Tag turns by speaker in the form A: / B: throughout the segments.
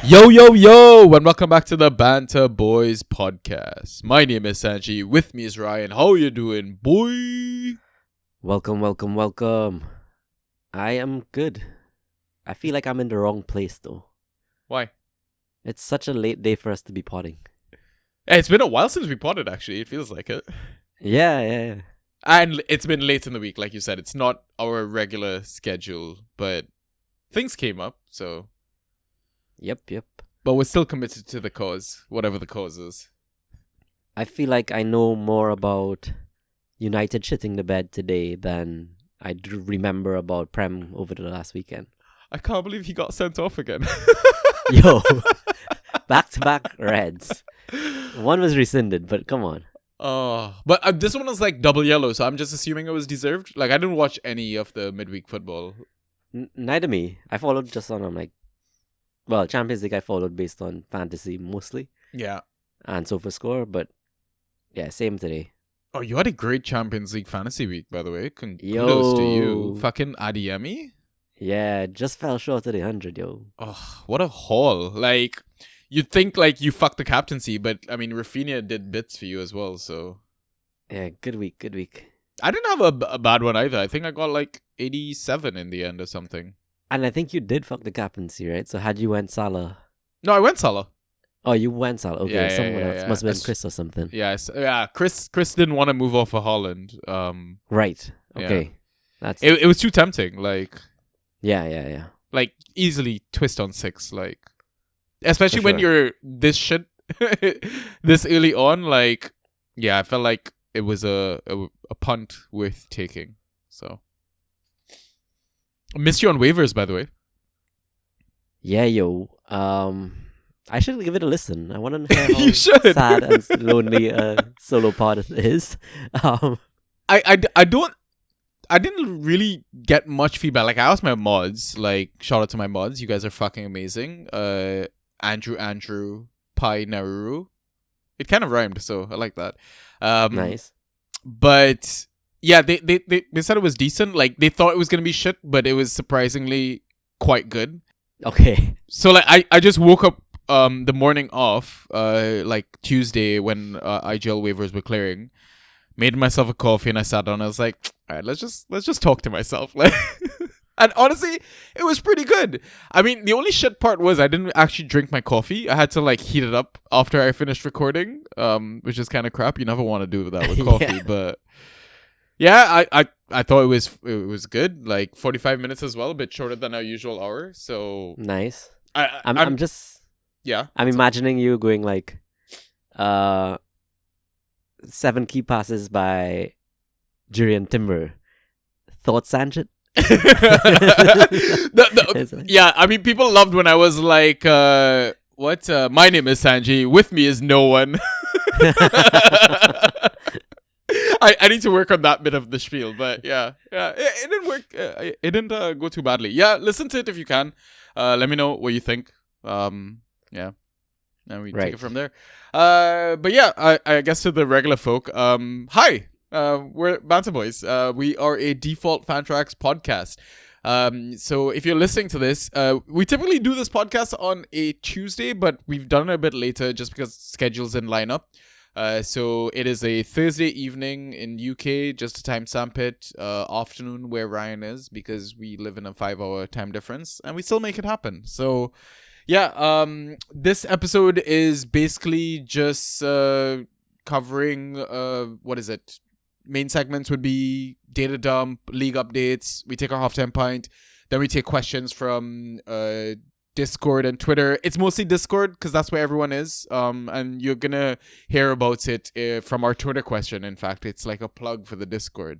A: Yo, yo, yo, and welcome back to the Banter Boys podcast. My name is Sanji. With me is Ryan. How you doing, boy?
B: Welcome. I am good. I feel like I'm in the wrong place though.
A: Why?
B: It's such a late day for us to be potting.
A: Hey, it's been a while since we potted, actually. It feels like it.
B: Yeah.
A: And it's been late in the week, like you said. It's not our regular schedule, but things came up, so...
B: Yep.
A: But we're still committed to the cause, whatever the cause is.
B: I feel like I know more about United shitting the bed today than I remember about Prem over the last weekend.
A: I can't believe he got sent off again.
B: Yo, back-to-back Reds. One was rescinded, but come on.
A: But this one was like double yellow, so I'm just assuming it was deserved. Like, I didn't watch any of the midweek football.
B: Neither me. I followed just on like... Well, Champions League I followed based on fantasy mostly.
A: Yeah.
B: And SofaScore, but yeah, same today.
A: Oh, you had a great Champions League fantasy week, by the way. Kudos to you. Fucking Adiemi.
B: Yeah, just fell short of the 100, yo.
A: Oh, what a haul. Like, you'd think, like, you fucked the captaincy, but, I mean, Rafinha did bits for you as well, so...
B: Yeah, good week.
A: I didn't have a bad one either. I think I got, like, 87 in the end or something.
B: And I think you did fuck the captaincy, right? So had you went Salah...
A: No, I went Salah.
B: Oh, you went Salah. Okay,
A: Yeah,
B: someone else.
A: yeah.
B: Must have been Chris or something.
A: Yeah, Chris didn't want to move off of Holland.
B: Right. Okay.
A: Yeah.
B: That's
A: It was too tempting, like...
B: Yeah.
A: Like, easily twist on 6, like... Especially
B: For
A: when
B: sure.
A: you're this shit this early on, like... Yeah, I felt like it was a punt worth taking, so... I missed you on waivers, by the way.
B: Yeah, yo. I should give it a listen. I want to hear how
A: You should.
B: sad and lonely a solo pod is.
A: I didn't really get much feedback. Like, I asked my mods, like, shout out to my mods. You guys are fucking amazing. Andrew, Pi, Naruru. It kind of rhymed, so I like that.
B: Nice.
A: But yeah, they said it was decent. Like, they thought it was gonna be shit, but it was surprisingly quite good.
B: Okay.
A: So like, I just woke up the morning off, like Tuesday when IGL waivers were clearing, made myself a coffee and I sat down. I was like, all right, let's just talk to myself. Like, and honestly, it was pretty good. I mean, the only shit part was I didn't actually drink my coffee. I had to like heat it up after I finished recording, which is kind of crap. You never want to do that with coffee,
B: Yeah.
A: but yeah, I thought it was good. Like 45 minutes as well, a bit shorter than our usual hour. So
B: Nice.
A: I'm
B: just...
A: yeah.
B: I'm imagining you going like 7 key passes by Jurian Timber. Thoughts, Sanjit?
A: Yeah, I mean, people loved when I was like, my name is Sanji, with me is no one. I need to work on that bit of the spiel, but yeah, it didn't work. It didn't go too badly. Yeah, listen to it if you can. Let me know what you think. Yeah, and we take it from there. But yeah, I guess to the regular folk. Hi, we're Banter Boys. We are a default Fantrax podcast. So if you're listening to this, we typically do this podcast on a Tuesday, but we've done it a bit later just because schedules didn't line up. So it is a Thursday evening in UK, just to timestamp it, afternoon where Ryan is, because we live in a 5-hour time difference and we still make it happen. So yeah, this episode is basically just covering what is it? Main segments would be data dump, league updates. We take our halftime pint, then we take questions from Discord and Twitter. It's mostly Discord because that's where everyone is. And you're gonna hear about it from our Twitter question. In fact, it's like a plug for the Discord.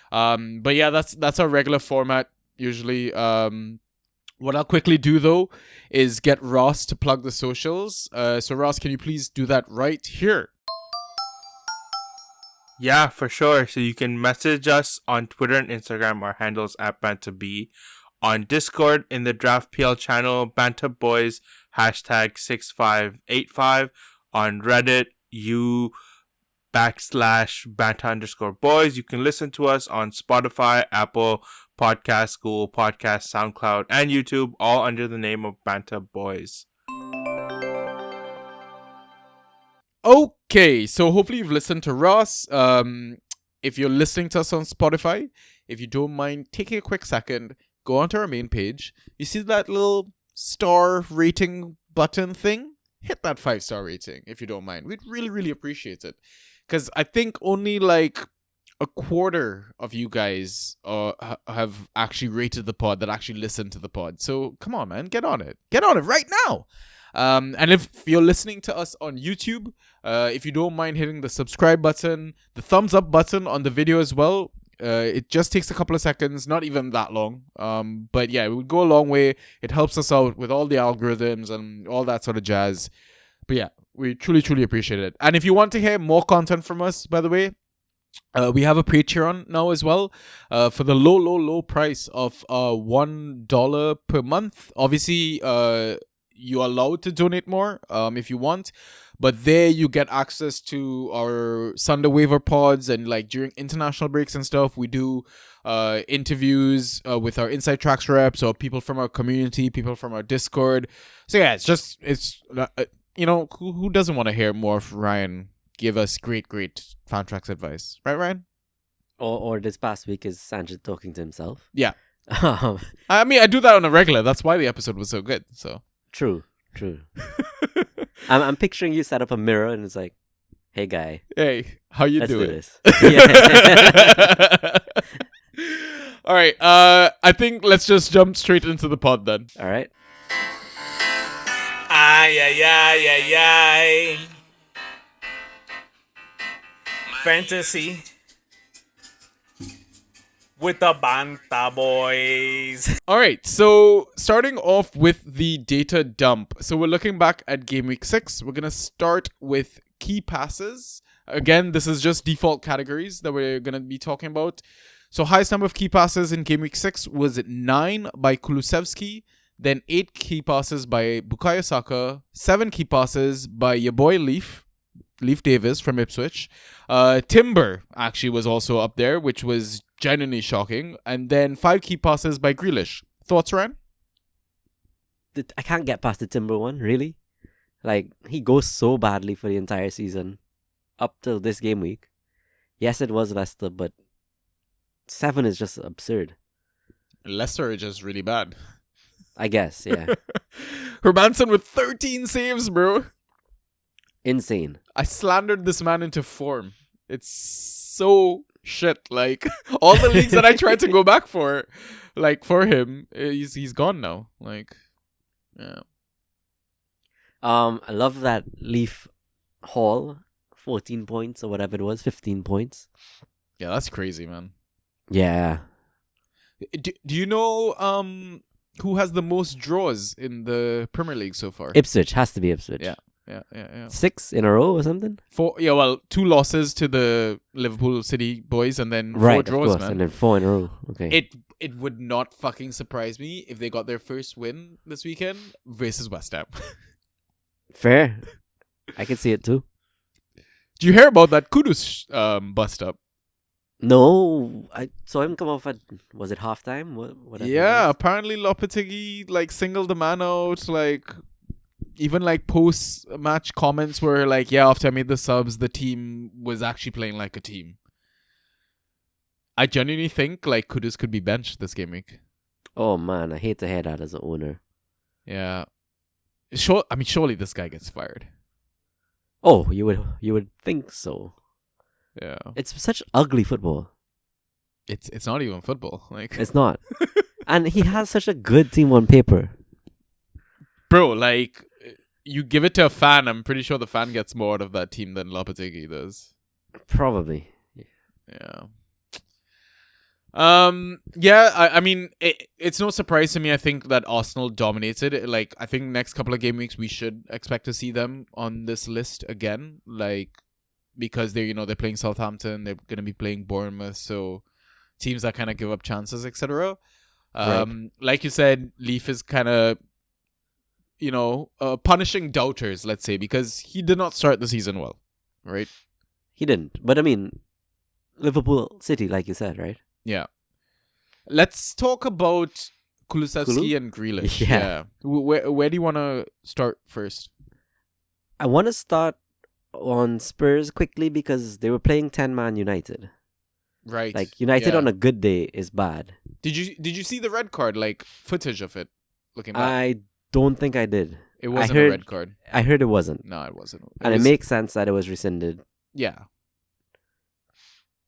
A: But yeah, that's our regular format usually. What I'll quickly do though is get Ross to plug the socials. So Ross, can you please do that right here?
C: Yeah, for sure. So you can message us on Twitter and Instagram. Our handles at BantaB. On Discord in the Draft PL channel, Banter Boys #6585. On Reddit, /Banta_boys. You can listen to us on Spotify, Apple Podcasts, Google Podcasts, SoundCloud, and YouTube, all under the name of Banter Boys.
A: Okay, so hopefully you've listened to Ross. If you're listening to us on Spotify, if you don't mind taking a quick second, go onto our main page. You see that little star rating button thing? Hit that 5-star rating if you don't mind. We'd really, really appreciate it. Because I think only like a quarter of you guys have actually rated the pod, that actually listened to the pod. So come on, man, get on it. Get on it right now. And if you're listening to us on YouTube, if you don't mind hitting the subscribe button, the thumbs up button on the video as well. It just takes a couple of seconds, not even that long. But yeah, it would go a long way. It helps us out with all the algorithms and all that sort of jazz. But yeah, we truly, truly appreciate it. And if you want to hear more content from us, by the way, we have a Patreon now as well, for the low price of $1 per month. Obviously, you're allowed to donate more if you want, but there you get access to our Sunday waiver pods, and like during international breaks and stuff, we do interviews with our Inside Tracks reps or people from our community, people from our Discord. So yeah, it's who doesn't want to hear more of Ryan give us great fan tracks advice, right, Ryan?
B: Or this past week is Sanjit talking to himself.
A: Yeah. I mean, I do that on a regular. That's why the episode was so good. So
B: True. I'm picturing you set up a mirror and it's like, hey guy,
A: hey, how you
B: let's do
A: doing?
B: this. Yeah.
A: All right. I think let's just jump straight into the pod then.
B: All right.
C: Ay. Fantasy with the Banta Boys.
A: All right. So starting off with the data dump. So we're looking back at game week 6. We're gonna start with key passes. Again, this is just default categories that we're gonna be talking about. So highest number of key passes in game week 6 was 9 by Kulusevski. Then 8 key passes by Bukayo Saka. 7 key passes by your boy Leaf Davis from Ipswich. Timber actually was also up there, which was genuinely shocking. And then 5 key passes by Grealish. Thoughts, Ryan?
B: I can't get past the Timber one, really. Like, he goes so badly for the entire season up till this game week. Yes, it was Leicester, but 7 is just absurd.
A: Leicester are just really bad.
B: I guess, yeah.
A: Hermanson with 13 saves, bro.
B: Insane.
A: I slandered this man into form. It's so shit. Like, all the leagues that I tried to go back for, like, for him, he's gone now. Like, yeah.
B: I love that Leaf haul, 14 points or whatever it was, 15 points.
A: Yeah, that's crazy, man.
B: Yeah.
A: Do you know who has the most draws in the Premier League so far?
B: Ipswich. Has to be Ipswich.
A: Yeah.
B: 6 in a row or something?
A: 4, 2 losses to the Liverpool City boys and then 4
B: right,
A: draws,
B: of course,
A: man.
B: and then 4 in a row. Okay.
A: It would not fucking surprise me if they got their first win this weekend versus West Ham.
B: Fair. I can see it too.
A: Do you hear about that Kudus bust up?
B: No, I saw him come off at, was it halftime? Whatever.
A: Yeah, apparently Lopetegui like singled the man out. Like, even like post-match comments were like, yeah, after I made the subs, the team was actually playing like a team. I genuinely think like Kudus could be benched this game week.
B: Oh man, I hate to hear that as an owner.
A: Yeah. Surely this guy gets fired.
B: Oh, you would think so.
A: Yeah.
B: It's such ugly football.
A: It's not even football. Like,
B: It's not. And he has such a good team on paper.
A: bro, like, you give it to a fan, I'm pretty sure the fan gets more out of that team than Lopetegui does.
B: Probably.
A: Yeah. I mean, it's no surprise to me. I think that Arsenal dominated. Like, I think next couple of game weeks we should expect to see them on this list again. Like, because they're playing Southampton, they're gonna be playing Bournemouth, so teams that kind of give up chances, etc.
B: Right.
A: Like you said, Leaf is kind of punishing doubters, let's say, because he did not start the season well, right?
B: He didn't. But I mean, Liverpool City, like you said, right?
A: Yeah. Let's talk about Kulusevski and Grealish.
B: Yeah.
A: Where do you want to start first?
B: I want to start on Spurs quickly because they were playing 10-man United.
A: Right.
B: Like United
A: Yeah.
B: on a good day is bad.
A: Did you see the red card? Like footage of it, looking back.
B: I don't think I did.
A: It wasn't
B: heard,
A: a red card.
B: I heard it wasn't.
A: No, it wasn't.
B: And it makes sense that it was rescinded.
A: Yeah.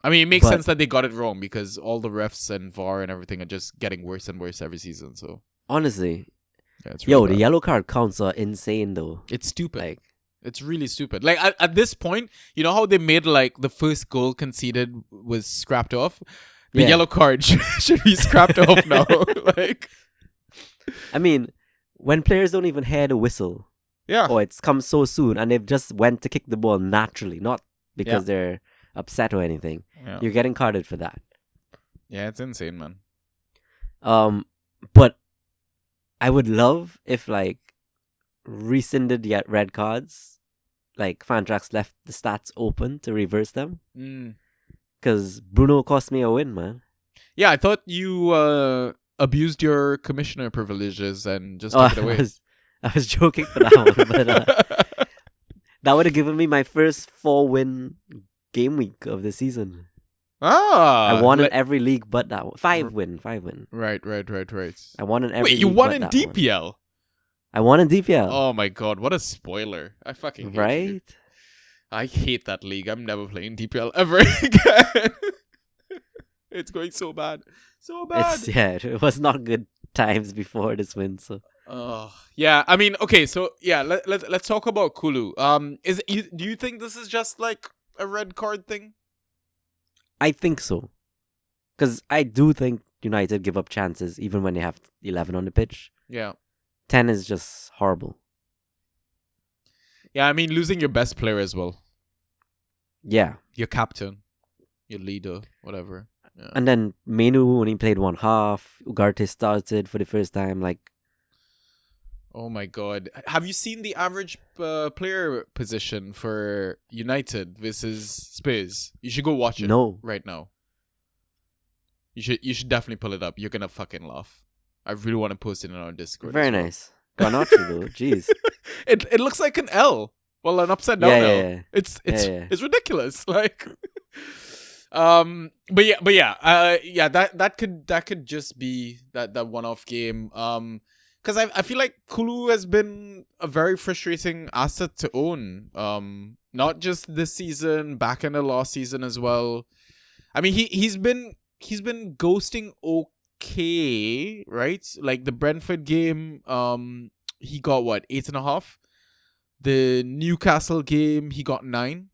A: I mean, it makes
B: But-
A: sense that they got it wrong because all the refs and VAR and everything are just getting worse and worse every season. So
B: Honestly,
A: yeah, it's really
B: the
A: bad.
B: yellow card counts are insane though.
A: It's stupid.
B: Like,
A: It's really stupid. Like at this point, you know how they made like the first goal conceded was scrapped off? The
B: Yeah.
A: yellow card should be scrapped off now. Like,
B: I mean, when players don't even hear the whistle,
A: yeah.
B: or it's come so soon, and they've just went to kick the ball naturally, not because they're upset or anything.
A: Yeah.
B: You're getting carded for that.
A: Yeah, it's insane, man.
B: But I would love if like rescinded yet red cards, like Fantrax left the stats open to reverse them. Because Bruno cost me a win, man.
A: Yeah, I thought you abused your commissioner privileges and just took it away.
B: I was joking for that one, but that would have given me my first 4-win game week of the season. I won in every league but that one. 5 win.
A: Right.
B: I won in every
A: Wait,
B: league
A: you won
B: but
A: in
B: that one.
A: DPL?
B: I won in DPL.
A: Oh my god, what a spoiler. I fucking hate you.
B: Right?
A: I hate that league. I'm never playing DPL ever again. It's going so bad. So bad.
B: It was not good times before this win, so
A: yeah, I mean, okay, so yeah, let's talk about Kulu. Do you think this is just like a red card thing?
B: I think so. Because I do think United give up chances even when they have 11 on the pitch.
A: Yeah.
B: 10 is just horrible.
A: Yeah, I mean, losing your best player as well.
B: Yeah.
A: Your captain, your leader, whatever. Yeah.
B: And then Menu only played one half. Ugarte started for the first time. Like,
A: Oh my god. Have you seen the average player position for United versus Spurs? You should go watch it
B: no.
A: right now. You should definitely pull it up. You're gonna fucking laugh. I really want to post it in our Discord.
B: Very
A: as well.
B: nice. Garnacho though. Jeez.
A: It looks like an L. Well, an upside down
B: Yeah,
A: L.
B: yeah.
A: It's
B: Yeah.
A: it's ridiculous. Like but yeah, that could just be that one-off game. Because I feel like Kulu has been a very frustrating asset to own. Not just this season, back in the last season as well. I mean, he's been ghosting okay, right? Like the Brentford game, he got what, 8.5. The Newcastle game, he got 9.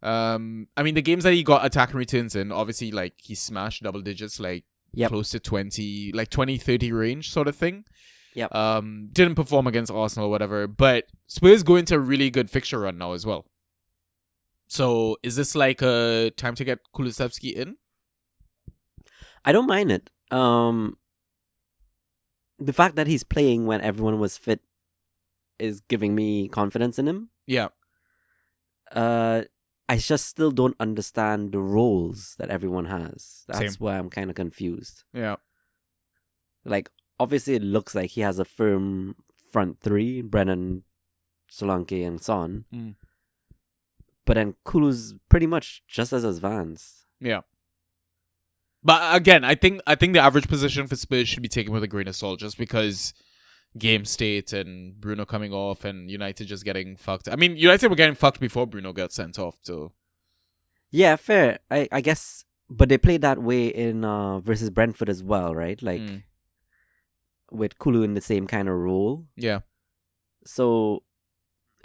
A: I mean, the games that he got attack and returns in, obviously, like he smashed double digits, like close to 20, like 20-30 range sort of thing.
B: Yep.
A: Didn't perform against Arsenal or whatever, but Spurs go into a really good fixture run now as well. So is this like a time to get Kulusevski in?
B: I don't mind it. The fact that he's playing when everyone was fit is giving me confidence in him.
A: Yeah.
B: I just still don't understand the roles that everyone has. That's
A: Same.
B: why I'm kind of confused.
A: Yeah.
B: Like, obviously it looks like he has a firm front three, Brennan, Solanke, and Son.
A: Mm.
B: But then Kulu's pretty much just as advanced.
A: Yeah. But again, I think the average position for Spurs should be taken with a grain of salt, just because game state and Bruno coming off and United just getting fucked. I mean, United were getting fucked before Bruno got sent off, so
B: Yeah, fair. I guess, but they played that way in versus Brentford as well, right? Like with Kulu in the same kind of role.
A: yeah.
B: So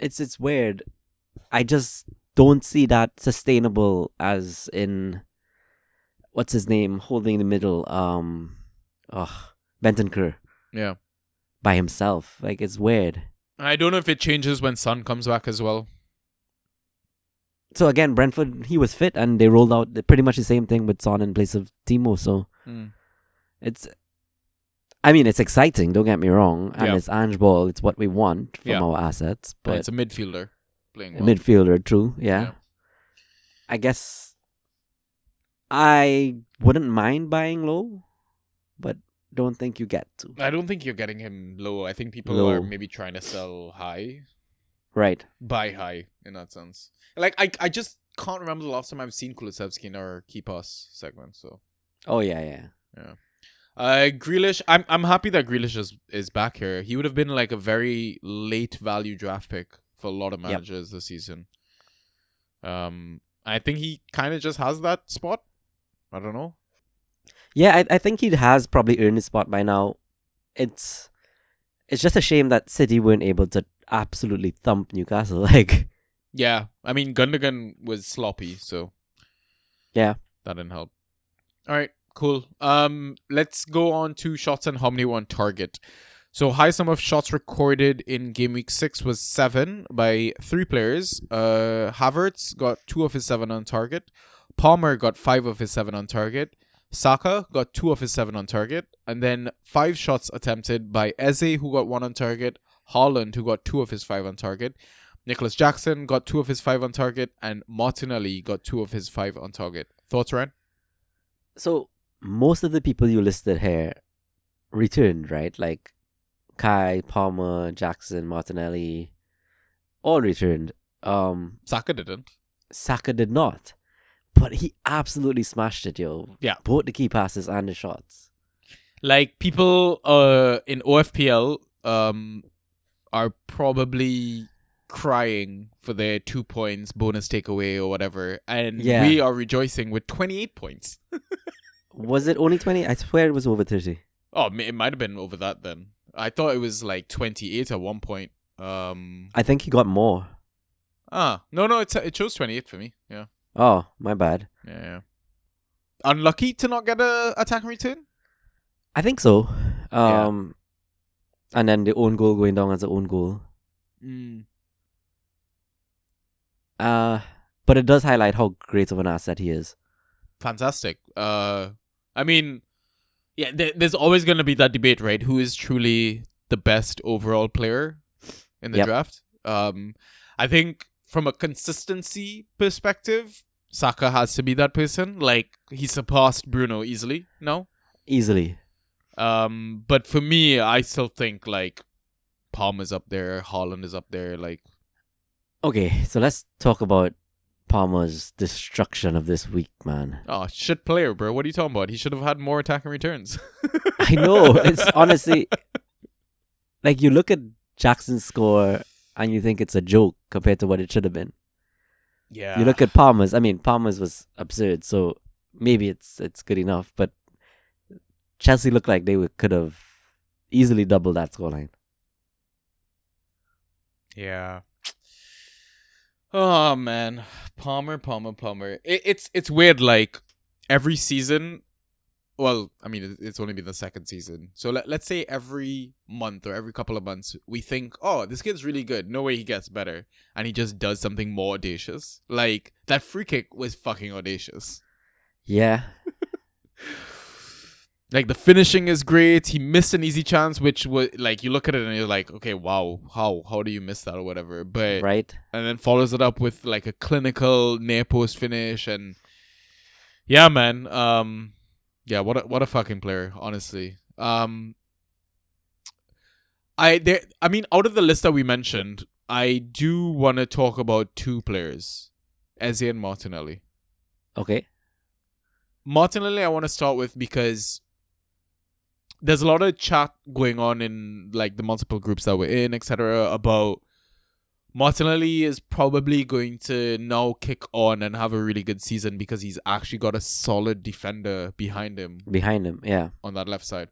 B: it's weird. I just don't see that sustainable as in what's his name holding the middle. Bentancur
A: Yeah.
B: by himself. Like, it's weird.
A: I don't know if it changes when Son comes back as well.
B: So again, Brentford, he was fit and they rolled out pretty much the same thing with Son in place of Timo. So it's exciting, don't get me wrong. And it's Ange Ball, it's what we want from our assets.
A: But
B: But
A: it's a midfielder playing
B: a
A: well.
B: midfielder, true, yeah. I guess I wouldn't mind buying low, but don't think you get to.
A: I don't think you're getting him low. I think people
B: Low.
A: are maybe trying to sell high.
B: Right.
A: Buy high in that sense. Like I just can't remember the last time I've seen Kulusevski in our key pass segment. So
B: Oh yeah.
A: yeah. Grealish. I'm happy that Grealish is back here. He would have been like a very late value draft pick for a lot of managers this season. I think he kind of just has that spot. I don't know.
B: Yeah, I think he has probably earned his spot by now. It's just a shame that City weren't able to absolutely thump Newcastle. Like,
A: Yeah, I mean Gundogan was sloppy, so
B: yeah.
A: that didn't help. All right, cool. Let's go on to shots and how many were on target. So highest number of shots recorded in game week 6 was 7 by 3 players. Havertz got 2 of his 7 on target. Palmer got 5 of his 7 on target. Saka got 2 of his 7 on target. And then 5 shots attempted by Eze, who got 1 on target. Haaland, who got 2 of his 5 on target. Nicholas Jackson got 2 of his 5 on target. And Martinelli got 2 of his 5 on target. Thoughts, Ryan?
B: So most of the people you listed here returned, right? Like Kai, Palmer, Jackson, Martinelli, all returned.
A: Saka didn't.
B: Saka did not, but he absolutely smashed it, yo.
A: Yeah.
B: Both the key passes and the shots.
A: Like people in OFPL are probably crying for their 2 points bonus takeaway or whatever, and
B: Yeah.
A: we are rejoicing with 28 points.
B: Was it only 20? I swear it was over 30.
A: Oh, it might have been over that then. I thought it was like 28 at one point.
B: I think he got more.
A: No, it shows 28 for me. Yeah.
B: Oh, my bad.
A: Yeah. Unlucky to not get a attack and return?
B: I think so.
A: Yeah.
B: And then the own goal going down as the own goal. But it does highlight how great of an asset he is.
A: Fantastic. I mean, yeah, there's always going to be that debate, right? Who is truly the best overall player in the draft? I think from a consistency perspective, Saka has to be that person. Like, he surpassed Bruno easily, no?
B: Easily.
A: But for me, I still think, like, Palmer's up there, Haaland is up there, like...
B: Okay, so let's talk about Palmer's destruction of this week, man.
A: Oh, shit player, bro. What are you talking about? He should have had more attacking returns.
B: I know. It's honestly... Like, you look at Jackson's score and you think it's a joke compared to what it should have been.
A: Yeah.
B: You look at Palmer's. I mean, Palmer's was absurd, so maybe it's good enough. But Chelsea looked like they could have easily doubled that scoreline.
A: Yeah. Oh man, Palmer. It's weird. Like every season, well, I mean, it's only been the second season. So let's say every month or every couple of months, we think, oh, this kid's really good. No way he gets better, and he just does something more audacious. Like that free kick was fucking audacious.
B: Yeah.
A: Like the finishing is great. He missed an easy chance, which was like you look at it and you're like, okay, wow, how do you miss that or whatever? But
B: right.
A: And then follows it up with like a clinical near post finish, and yeah, man, yeah, what a fucking player, honestly. I mean, out of the list that we mentioned, I do want to talk about 2 players, Eze and Martinelli.
B: Okay.
A: Martinelli, I want to start with because there's a lot of chat going on in like the multiple groups that we're in, etc., about Martinelli is probably going to now kick on and have a really good season because he's actually got a solid defender behind him.
B: Yeah.
A: On that left side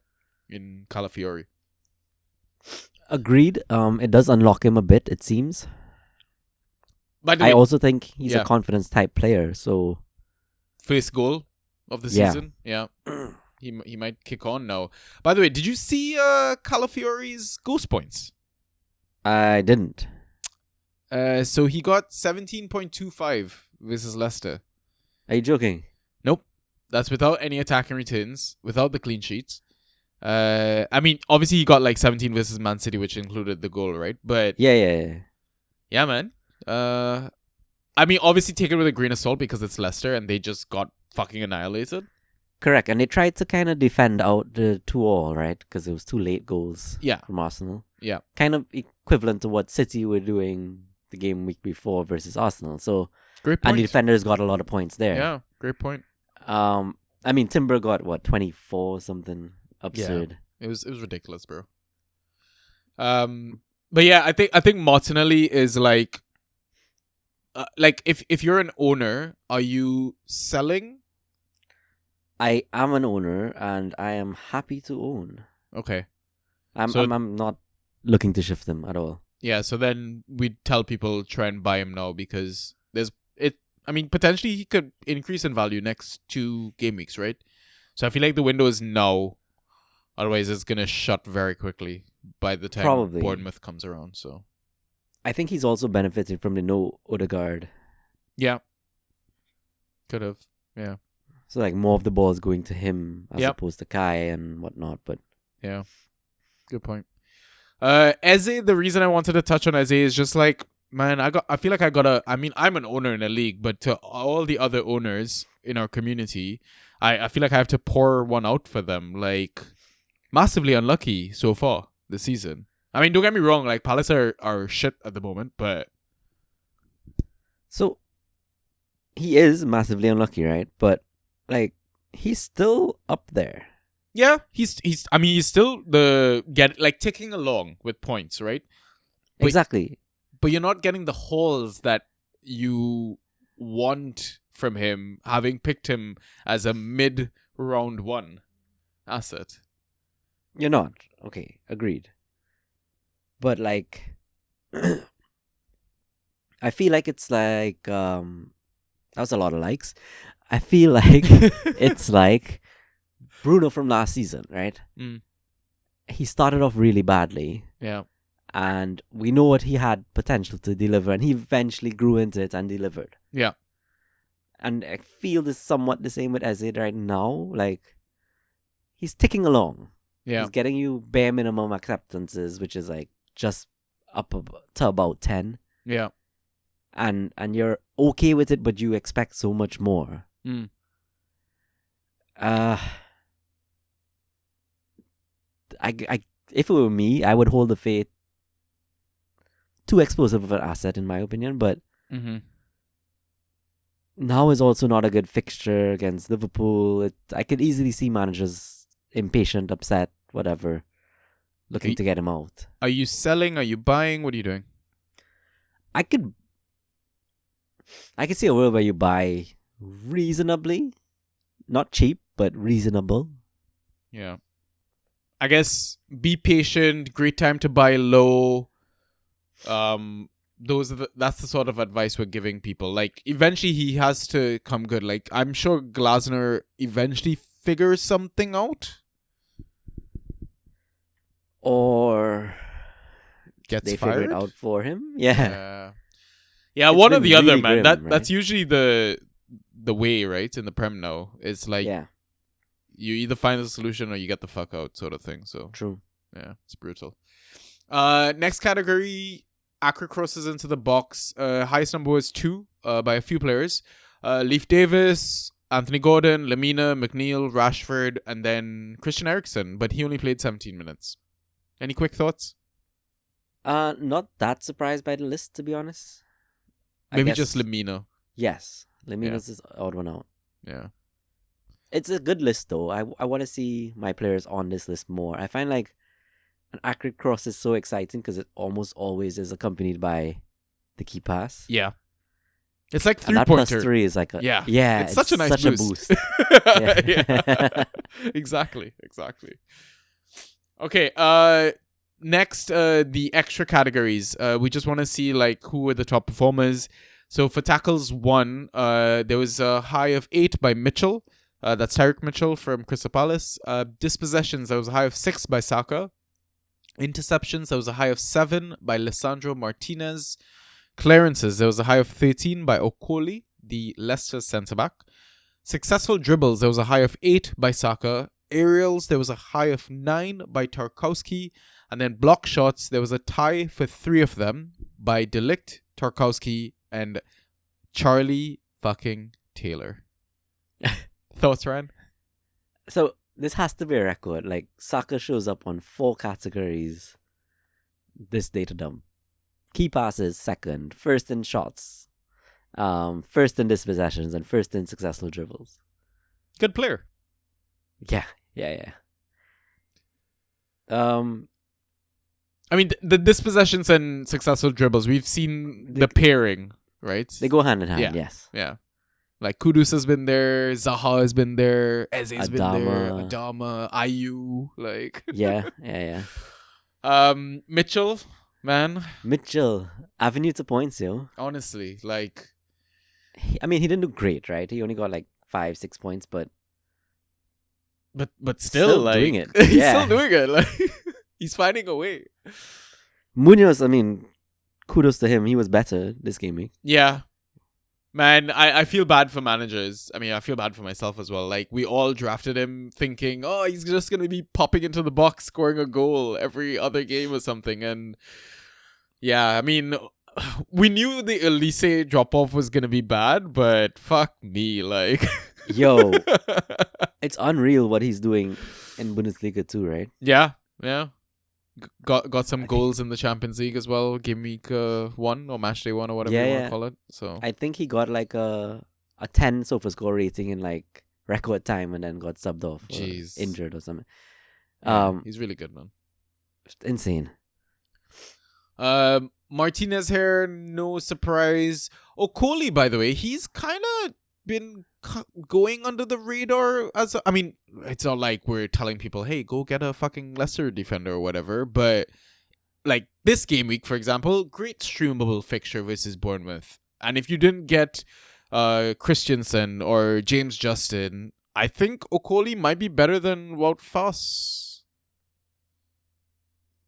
A: in Calafiori.
B: Agreed. It does unlock him a bit, it seems.
A: By the
B: I
A: way,
B: also think he's
A: yeah.
B: a confidence type player, so
A: first goal of the
B: Yeah.
A: season. Yeah. He might kick on now. By the way, did you see Calafiori's ghost points?
B: I didn't.
A: So he got 17.25 versus Leicester.
B: Are you joking?
A: Nope. That's without any attacking returns, without the clean sheets. I mean, obviously he got like 17 versus Man City, which included the goal, right? But
B: Yeah.
A: man. I mean, obviously take it with a grain of salt because it's Leicester and they just got fucking annihilated.
B: Correct. And they tried to kind of defend out the 2-2, right? Because it was 2 late goals
A: Yeah.
B: from Arsenal.
A: Yeah.
B: Kind of equivalent to what City were doing the game week before versus Arsenal. So
A: Great
B: and the
A: point.
B: defenders got a lot of points there.
A: Yeah, great point.
B: I mean Timber got what 24 something absurd.
A: It was ridiculous, bro. But yeah, I think Martinelli is like if you're an owner, are you selling?
B: I am an owner and I am happy to own.
A: Okay.
B: I'm not looking to shift them at all.
A: Yeah, so then we tell people try and buy him now because potentially he could increase in value next 2 game weeks, right? So I feel like the window is now. Otherwise, it's gonna shut very quickly by the time
B: Probably.
A: Bournemouth comes around. So
B: I think he's also benefited from the no Odegaard.
A: yeah, could have. Yeah,
B: So like more of the ball is going to him as
A: Yep.
B: opposed to Kai and whatnot. But
A: yeah, good point. Eze, the reason I wanted to touch on Eze is just like, man, I feel like I'm an owner in a league, but to all the other owners in our community, I feel like I have to pour one out for them. Like, massively unlucky so far this season. I mean, don't get me wrong, like Palace are shit at the moment, but
B: so he is massively unlucky, right? But like he's still up there.
A: yeah, he's still ticking along with points, right? But-
B: Exactly.
A: But you're not getting the hauls that you want from him, having picked him as a mid round 1 asset.
B: You're not. Okay, agreed. But like I feel like it's like that was a lot of likes. I feel like it's like Bruno from last season, right?
A: Mm.
B: He started off really badly
A: Yeah.
B: and we know what he had potential to deliver and he eventually grew into it and delivered.
A: Yeah.
B: And I feel this somewhat the same with Eze right now. Like he's ticking along.
A: Yeah.
B: He's getting you bare minimum acceptances, which is like just up to about 10.
A: Yeah.
B: And you're okay with it, but you expect so much more.
A: Mm.
B: If it were me, I would hold the Faith. Too explosive of an asset, in my opinion, but
A: Mm-hmm.
B: now is also not a good fixture against Liverpool. I could easily see managers impatient, upset, whatever, looking to get him out.
A: Are you selling? Are you buying? What are you doing?
B: I could see a world where you buy reasonably, not cheap, but reasonable.
A: Yeah. I guess be patient. Great time to buy low. That's the sort of advice we're giving people. Like, eventually he has to come good. Like, I'm sure Glasner eventually figures something out.
B: Or
A: Gets
B: they
A: fired.
B: figure it out for him. Yeah.
A: Yeah,
B: It's
A: one or
B: been
A: the other,
B: really
A: man.
B: grim,
A: That's
B: right?
A: usually the way, right? In the Prem now. It's like
B: Yeah,
A: you either find a solution or you get the fuck out, sort of thing. So
B: true.
A: yeah, it's brutal. Next category, Accra crosses into the box. Highest number was 2 by a few players. Leif Davis, Anthony Gordon, Lamina, McNeil, Rashford, and then Christian Eriksen. But he only played 17 minutes. Any quick thoughts?
B: Not that surprised by the list, to be honest. I
A: Maybe
B: guess-
A: just Lamina.
B: Yes, Lemina's is odd one out.
A: Yeah.
B: It's a good list though. I want to see my players on this list more. I find like an accurate cross is so exciting because it almost always is accompanied by the key pass.
A: Yeah. It's like
B: And that plus
A: 3-pointer.
B: 3 is like a
A: Yeah. It's such a nice boost.
B: boost.
A: Yeah. Exactly. Okay. Next, the extra categories. We just want to see like who were the top performers. So for tackles 1, there was a high of 8 by Mitchell. That's Tyreek Mitchell from Crystal Palace. Dispossessions, there was a high of 6 by Saka. Interceptions, there was a high of 7 by Lisandro Martinez. Clearances, there was a high of 13 by Okoli, the Leicester centre-back. Successful dribbles, there was a high of 8 by Saka. Aerials, there was a high of 9 by Tarkowski. And then block shots, there was a tie for 3 of them by Delict, Tarkowski, and Charlie fucking Taylor. Thoughts, Ryan?
B: So this has to be a record. Like Saka shows up on 4 categories. This data dump. key passes second, first in shots, first in dispossessions, and first in successful dribbles.
A: Good player.
B: Yeah.
A: I mean, the dispossessions and successful dribbles, we've seen the pairing, right?
B: They go hand in hand,
A: Yeah.
B: yes.
A: Yeah. Like Kudus has been there, Zaha has been there, Eze's been there, Adama, Ayu, like
B: Yeah.
A: Mitchell, man.
B: Mitchell, avenue to points, yo.
A: Honestly, like
B: He didn't do great, right? He only got like 5-6 points, but
A: still like
B: doing it.
A: he's
B: Yeah.
A: still doing it. Like he's finding a way.
B: Munoz, kudos to him. He was better this game week.
A: Yeah. Man, I feel bad for managers. I mean, I feel bad for myself as well. Like, we all drafted him thinking, oh, he's just going to be popping into the box, scoring a goal every other game or something. And yeah, I mean, we knew the Elise drop-off was going to be bad, but fuck me, like...
B: Yo, it's unreal what he's doing in Bundesliga too, right?
A: Yeah. Got some goals in the Champions League as well. Game week 1 or match day 1 or whatever you want to call it. So
B: I think he got like a 10 SofaScore score rating in like record time and then got subbed off or injured or something.
A: Yeah, he's really good, man.
B: Insane.
A: Martinez here, no surprise. Okoli, by the way, he's kind of been going under the radar it's not like we're telling people, hey, go get a fucking lesser defender or whatever, but like this game week, for example, great streamable fixture versus Bournemouth, and if you didn't get Christensen or James Justin, I think Okoli might be better than Wout Faes.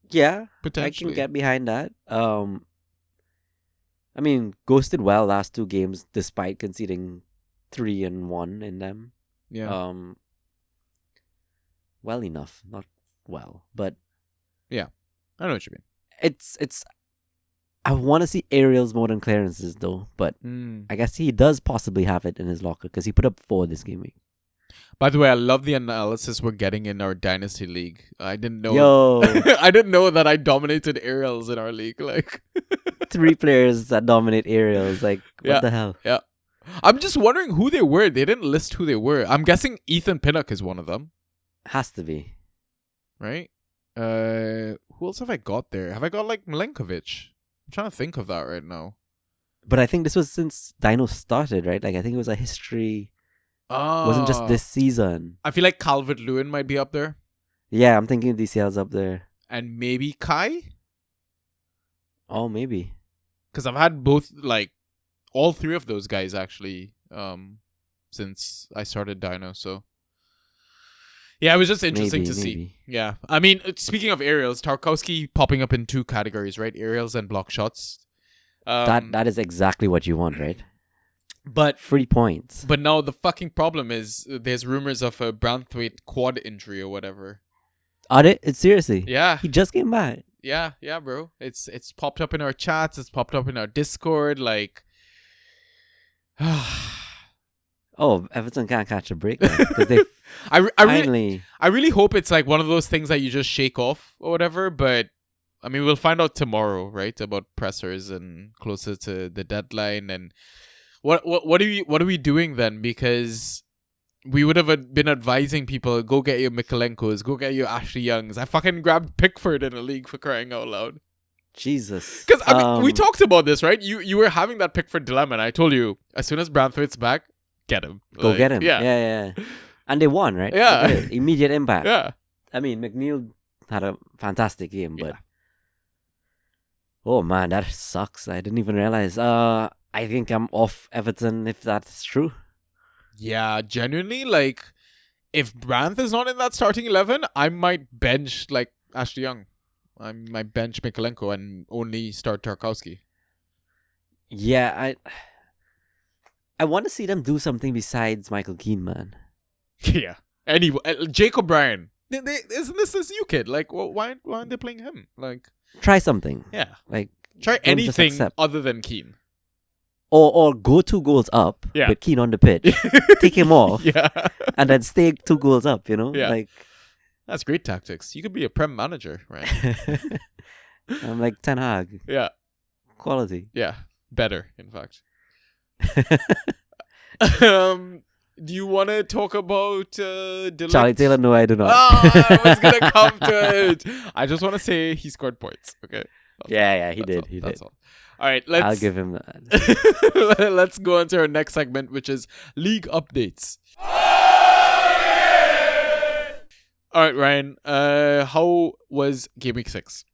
B: Yeah,
A: potentially.
B: I can get behind that. Ghosted well last 2 games despite conceding 3 and 1 in them.
A: Yeah.
B: Well enough, not well, but
A: yeah, I know what you mean.
B: It's. I want to see aerials more than clearances though, but I guess he does possibly have it in his locker because he put up 4 this game week.
A: By the way, I love the analysis we're getting in our Dynasty League. I didn't know.
B: Yo,
A: I didn't know that I dominated aerials in our league. Like
B: 3 players that dominate aerials. Like what the hell?
A: Yeah. I'm just wondering who they were. They didn't list who they were. I'm guessing Ethan Pinnock is one of them.
B: Has to be.
A: Right? Who else have I got there? Have I got like Milenkovic? I'm trying to think of that right now.
B: But I think this was since Dino started, right? Like I think it was a history. Wasn't just this season.
A: I feel like Calvert-Lewin might be up there.
B: Yeah, I'm thinking DCL's up there.
A: And maybe Kai?
B: Oh, maybe.
A: Because I've had both, like, all 3 of those guys actually since I started Dino, so yeah, it was just interesting to see. Yeah, I mean, speaking of aerials, Tarkowski popping up in 2 categories, right? Aerials and block shots.
B: That is exactly what you want, right?
A: But
B: 3 points.
A: But now the fucking problem is there's rumors of a Branthwaite quad injury or whatever.
B: Are they? Seriously?
A: Yeah.
B: He just came back.
A: Yeah, bro. It's popped up in our chats. It's popped up in our Discord. Like.
B: Oh, Everton can't catch a break because they
A: I really hope it's like one of those things that you just shake off or whatever. But I mean, we'll find out tomorrow, right? About pressers and closer to the deadline. And what are we doing then? Because we would have been advising people, go get your Mikolenkos, go get your Ashley Youngs. I fucking grabbed Pickford in a league, for crying out loud.
B: Jesus.
A: Because I mean, we talked about this, right? You were having that Pickford dilemma, and I told you, as soon as Branthwaite's back, get him.
B: Go get him. Yeah. And they won, right?
A: Yeah.
B: Immediate impact.
A: Yeah.
B: I mean, McNeil had a fantastic game, but oh man, that sucks. I didn't even realize. I think I'm off Everton if that's true.
A: Yeah, genuinely, like, if Branth is not in that starting 11, I might bench, like, Ashley Young. I might bench Mikolenko and only start Tarkowski.
B: Yeah, I want to see them do something besides Michael Keane, man.
A: Yeah. Anyway, Jacob Bryan. Isn't this new kid? Like, why aren't they playing him? Like,
B: try something.
A: Yeah.
B: Like,
A: try anything other than Keane.
B: Or go 2 goals up with Keane on the pitch. Take him off.
A: Yeah.
B: And then stay 2 goals up, you know?
A: Yeah.
B: Like,
A: that's great tactics. You could be a Prem manager, right?
B: I'm like Ten Hag.
A: Yeah.
B: quality.
A: Yeah, better, in fact. Do you want to talk about Delict?
B: Charlie Taylor, no, I do not.
A: I was going to come to it. I just want to say he scored points, okay?
B: He did. He did.
A: All. All right,
B: I'll give him that.
A: let's go on to our next segment, which is league updates. All right, Ryan. How was Game Week 6?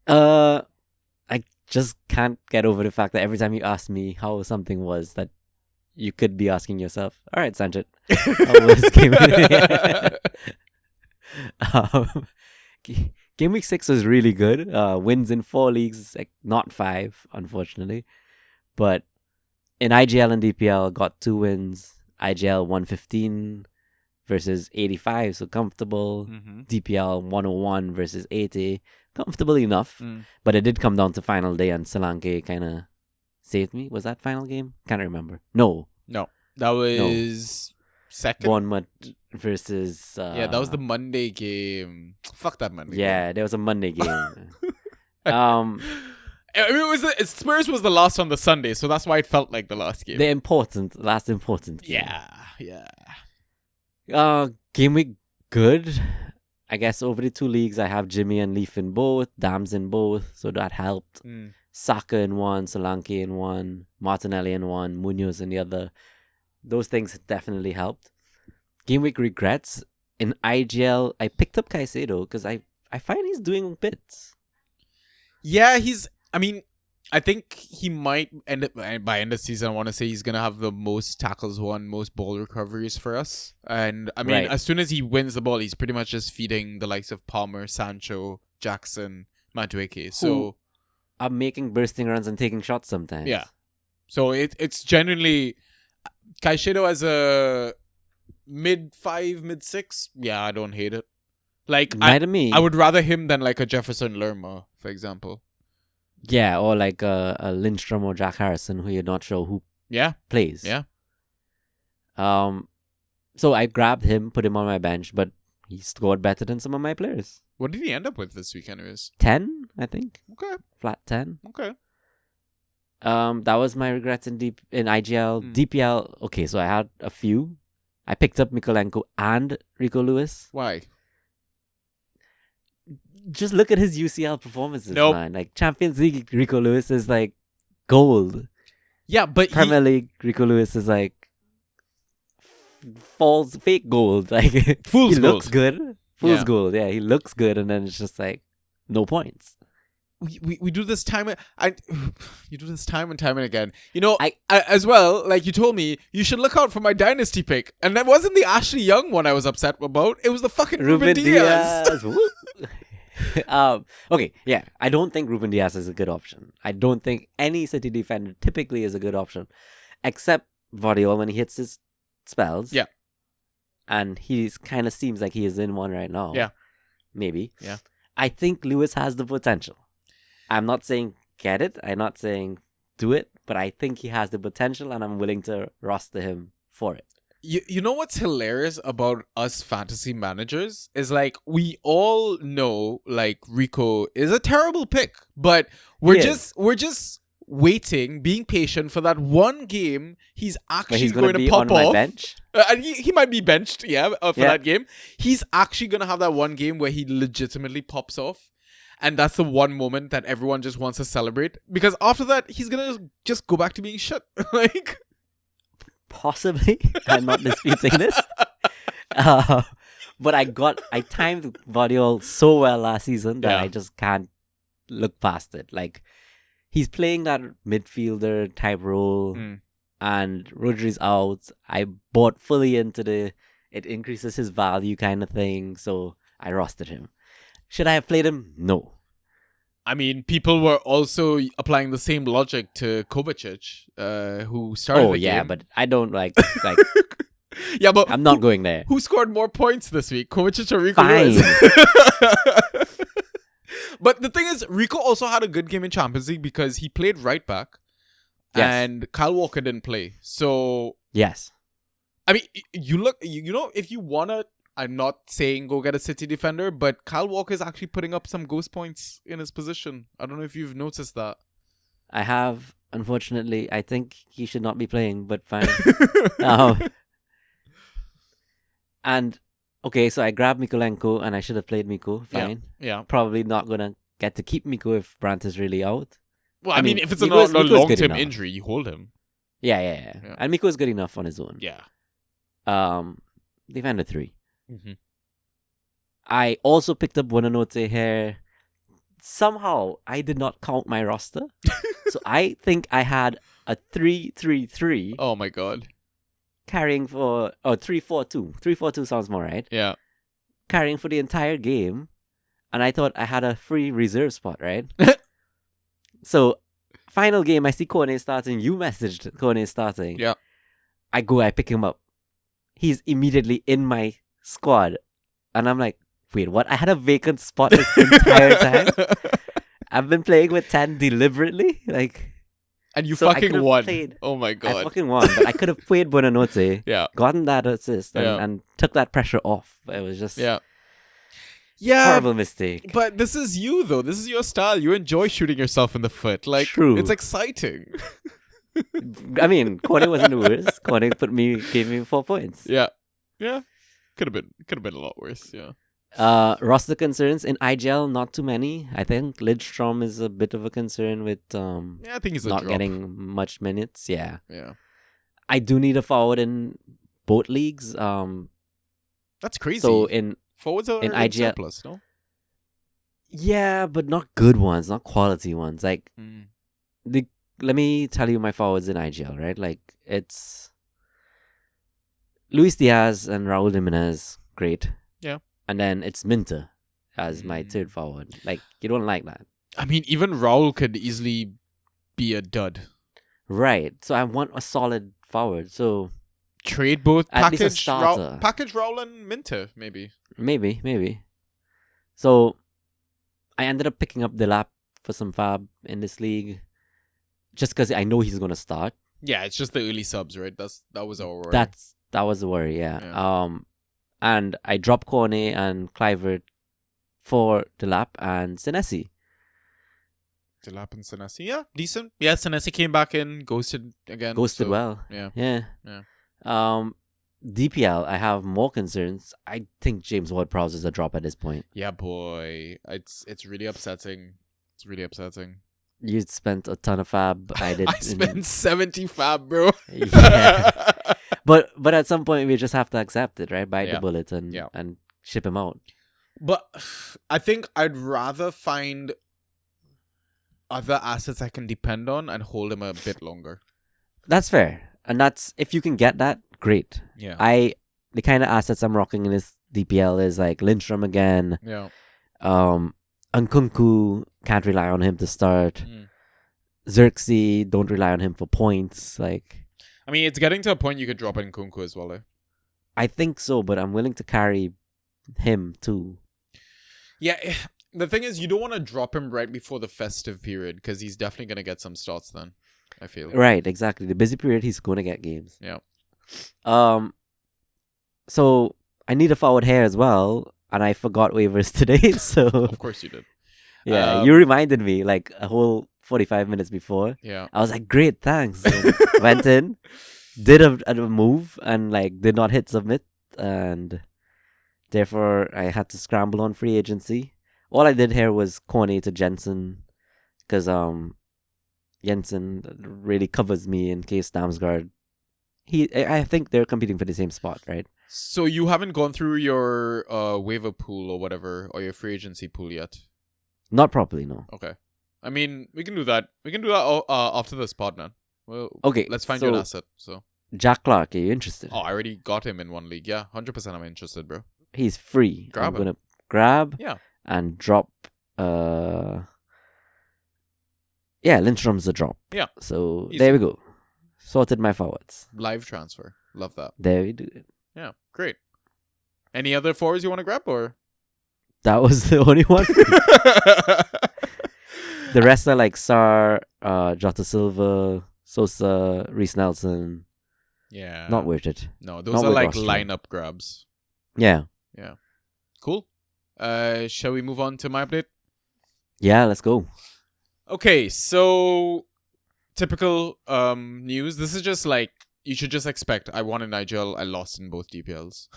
B: I just can't get over the fact that every time you ask me how something was, that you could be asking yourself, all right, Sanjit, how was Game Week? Game Week 6 was really good. Wins in 4 leagues, like not 5, unfortunately. But in IGL and DPL, got 2 wins. IGL 115 versus 85, so comfortable. DPL 101 versus 80, comfortable enough. But it did come down to final day, and Solanke kind of saved me. Was that final game? Can't remember. No.
A: That was second.
B: Bournemouth versus...
A: yeah, that was the Monday game. Fuck that Monday game.
B: Yeah, there was a Monday game.
A: I mean, Spurs was the last on the Sunday, so that's why it felt like the last game.
B: The last important game.
A: Yeah.
B: Game week good. I guess over the 2 leagues, I have Jimmy and Leaf in both, Dams in both, so that helped. Saka in one, Solanke in one, Martinelli in one, Munoz in the other. Those things definitely helped. Game week regrets. In IGL, I picked up Caicedo because I find he's doing bits.
A: Yeah, I think he might end up, by end of season, I want to say he's going to have the most tackles won, most ball recoveries for us. And I mean, as soon as he wins the ball, he's pretty much just feeding the likes of Palmer, Sancho, Jackson, Madueke. So
B: I'm making bursting runs and taking shots sometimes.
A: Yeah. So it's genuinely Caicedo as a mid-5, mid-6. Yeah, I don't hate it. Like,
B: Neither me.
A: I would rather him than like a Jefferson Lerma, for example.
B: Yeah, or like a Lindstrom or Jack Harrison, who you're not sure who plays.
A: Yeah.
B: So I grabbed him, put him on my bench, but he scored better than some of my players.
A: What did he end up with this week, anyways?
B: 10, I think.
A: Okay.
B: Flat 10.
A: Okay.
B: That was my regrets in IGL. DPL, okay, so I had a few. I picked up Mikolenko and Rico Lewis.
A: Why?
B: Just look at his UCL performances, man. Like, Champions League Rico Lewis is like gold.
A: Yeah, but
B: Premier League Rico Lewis is like false fake gold. Like,
A: Fool's
B: he
A: gold.
B: looks good. Fool's gold, yeah. He looks good, and then it's just like no points.
A: We do this time you do this time and time and again. You know, I as well, like you told me, you should look out for my dynasty pick. And that wasn't the Ashley Young one I was upset about. It was the fucking Ruben Diaz.
B: Okay, yeah. I don't think Ruben Diaz is a good option. I don't think any City defender typically is a good option. Except Vardiol when he hits his spells.
A: Yeah.
B: And he kind of seems like he is in one right now.
A: Yeah.
B: Maybe.
A: Yeah.
B: I think Lewis has the potential. I'm not saying get it. I'm not saying do it. But I think he has the potential, and I'm willing to roster him for it.
A: You know what's hilarious about us fantasy managers is like we all know like Rico is a terrible pick, but we're just waiting, being patient for that one game he's actually going to pop off. My bench. He might be benched, for that game. He's actually going to have that one game where he legitimately pops off. And that's the one moment that everyone just wants to celebrate. Because after that, he's going to just go back to being shit. Like...
B: Possibly. I'm not disputing this. But I timed Vardiol so well last season that I just can't look past it. Like, he's playing that midfielder type role, and Rodri's out. I bought fully into it increases his value kind of thing, so I rostered him. Should I have played him? No.
A: I mean, people were also applying the same logic to Kovacic, who started the game.
B: Oh, yeah, but I don't like...
A: Yeah, but
B: I'm not going there.
A: Who scored more points this week? Kovacic or Rico
B: Fine.
A: Lewis? But the thing is, Rico also had a good game in Champions League because he played right back, and Kyle Walker didn't play. So...
B: Yes.
A: I mean, if you want to... I'm not saying go get a City defender, but Kyle Walker is actually putting up some ghost points in his position. I don't know if you've noticed that.
B: I have, unfortunately, I think he should not be playing, but fine. um, and okay, so I grabbed Mikolenko, and I should have played Miko. Fine.
A: Yeah.
B: Probably not gonna get to keep Miko if Brandt is really out.
A: Well, I mean, if it's a
B: Miko's good
A: long-term
B: enough.
A: injury, you hold him.
B: Yeah. And Miko is good enough on his own.
A: Yeah.
B: Defender 3.
A: Mm-hmm.
B: I also picked up Buonanotte here. Somehow, I did not count my roster. So I think I had a 3-3-3
A: Oh my god.
B: carrying for... Oh, 3-4-2. 3-4-2 sounds more right.
A: Yeah.
B: Carrying for the entire game. And I thought I had a free reserve spot, right? So, final game, I see Kone starting. You messaged Kone starting.
A: Yeah.
B: I pick him up. He's immediately in my squad. And I'm like, wait, what? I had a vacant spot this entire time? I've been playing with 10 deliberately?
A: And you
B: So I
A: fucking
B: could've
A: won.
B: played-
A: Oh my
B: I
A: god.
B: fucking won. But I could have played Buonanotte,
A: Yeah.
B: gotten that assist, and,
A: Yeah.
B: and took that pressure off. It was just
A: Yeah. Yeah.
B: horrible mistake.
A: But this is you, though. This is your style. You enjoy shooting yourself in the foot.
B: True.
A: It's exciting.
B: I mean, Kone wasn't the worst. Kone gave me 4 points.
A: Yeah. Yeah. Could have been a lot worse. Yeah.
B: Roster concerns in IGL, not too many. I think Lidstrom is a bit of a concern with
A: Yeah, I think he's a
B: not
A: drop.
B: getting much minutes. Yeah,
A: Yeah.
B: I do need a forward in both leagues.
A: That's crazy.
B: So in
A: forwards are
B: in
A: in
B: IGL
A: surplus, no?
B: yeah, but not good ones, not quality ones. Like
A: Mm.
B: let me tell you my forwards in IGL, right? Like it's Luis Diaz and Raul Jimenez, great.
A: Yeah.
B: And then it's Minter as my third forward. Like you don't like that.
A: I mean, even Raul could easily be a dud.
B: Right. So I want a solid forward. So
A: Trade both.
B: At least a
A: Package
B: starter.
A: Package Raul and Minter, maybe.
B: maybe. So I ended up picking up Delap for some fab in this league. Just because I know he's gonna start.
A: Yeah, it's just the early subs, right? That was our worry.
B: That was the worry, yeah. And I dropped Cornet and Clivert for Delap and Senesi.
A: Delap and Senesi. Yeah, decent. Yeah, Senesi came back in, ghosted again.
B: Ghosted
A: so,
B: well.
A: Yeah.
B: DPL, I have more concerns. I think James Ward-Prowse is a drop at this point.
A: Yeah, boy. It's really upsetting. It's really upsetting.
B: You spent a ton of fab. I did.
A: I spent 70 fab, bro.
B: Yeah. But at some point we just have to accept it, right? Bite
A: Yeah.
B: the bullet and ship him out.
A: But I think I'd rather find other assets I can depend on and hold him a bit longer.
B: That's fair. And that's if you can get that, great.
A: Yeah.
B: The kind of assets I'm rocking in this DPL is like Lindstrom again.
A: Yeah.
B: Nkunku, can't rely on him to start. Xerxes, don't rely on him for points. Like
A: I mean, it's getting to a point you could drop in Kunku as well, eh?
B: I think so, but I'm willing to carry him too.
A: Yeah, the thing is, you don't want to drop him right before the festive period because he's definitely going to get some starts then, I feel.
B: Right, exactly. The busy period, he's going to get games.
A: Yeah.
B: So I need a forward here as well, and I forgot waivers today, so...
A: Of course you did.
B: Yeah, you reminded me like a whole 45 minutes before.
A: Yeah.
B: I was like, great, thanks. So went in, did a move, and like did not hit submit, and therefore I had to scramble on free agency. All I did here was Cornet to Jensen, because Jensen really covers me in case Damsgaard. I think they're competing for the same spot, right?
A: So you haven't gone through your waiver pool or whatever, or your free agency pool yet?
B: Not properly, no.
A: Okay. I mean, we can do that. We can do that after this pod, man. Well,
B: Okay,
A: let's find you an asset. So
B: Jack Clark, are you interested?
A: I already got him in one league. Yeah, 100% I'm interested, bro.
B: He's free.
A: Grab
B: I'm
A: him.
B: gonna grab
A: Yeah.
B: and drop. Lindstrom's a drop.
A: Yeah.
B: So
A: Easy.
B: there we go. Sorted my forwards.
A: Live transfer. Love that.
B: There we do it.
A: Yeah, great. Any other forwards you want to grab, or?
B: That was the only one. The rest are like Sar, Jota Silva, Sosa, Reese Nelson.
A: Yeah.
B: Not worth it.
A: No, those
B: Not
A: are
B: with
A: like
B: roster.
A: lineup grabs.
B: Yeah.
A: Cool. Shall we move on to my update?
B: Yeah, let's go.
A: Okay, so typical news. This is just like you should just expect. I won in IGL. I lost in both DPLs.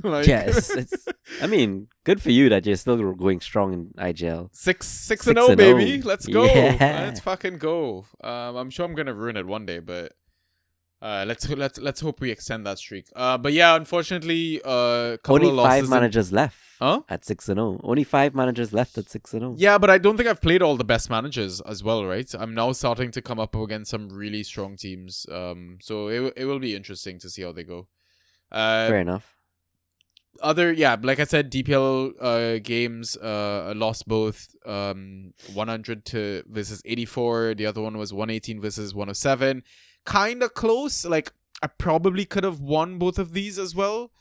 A: Like,
B: Yeah, it's. I mean, good for you that you're still going strong in IGL.
A: 6-0, baby. Let's go.
B: Yeah.
A: Let's fucking go. I'm sure I'm gonna ruin it one day, but let's hope we extend that streak. But yeah, unfortunately, couple
B: Only
A: of
B: 5
A: losses.
B: managers left.
A: Huh?
B: At 6-0. Only 5 managers left at 6-0.
A: Yeah, but I don't think I've played all the best managers as well, right? I'm now starting to come up against some really strong teams. So it will be interesting to see how they go.
B: Fair enough.
A: Like I said, DPL games lost both 100 to versus 84. The other one was 118 versus 107. Kind of close. Like I probably could have won both of these as well.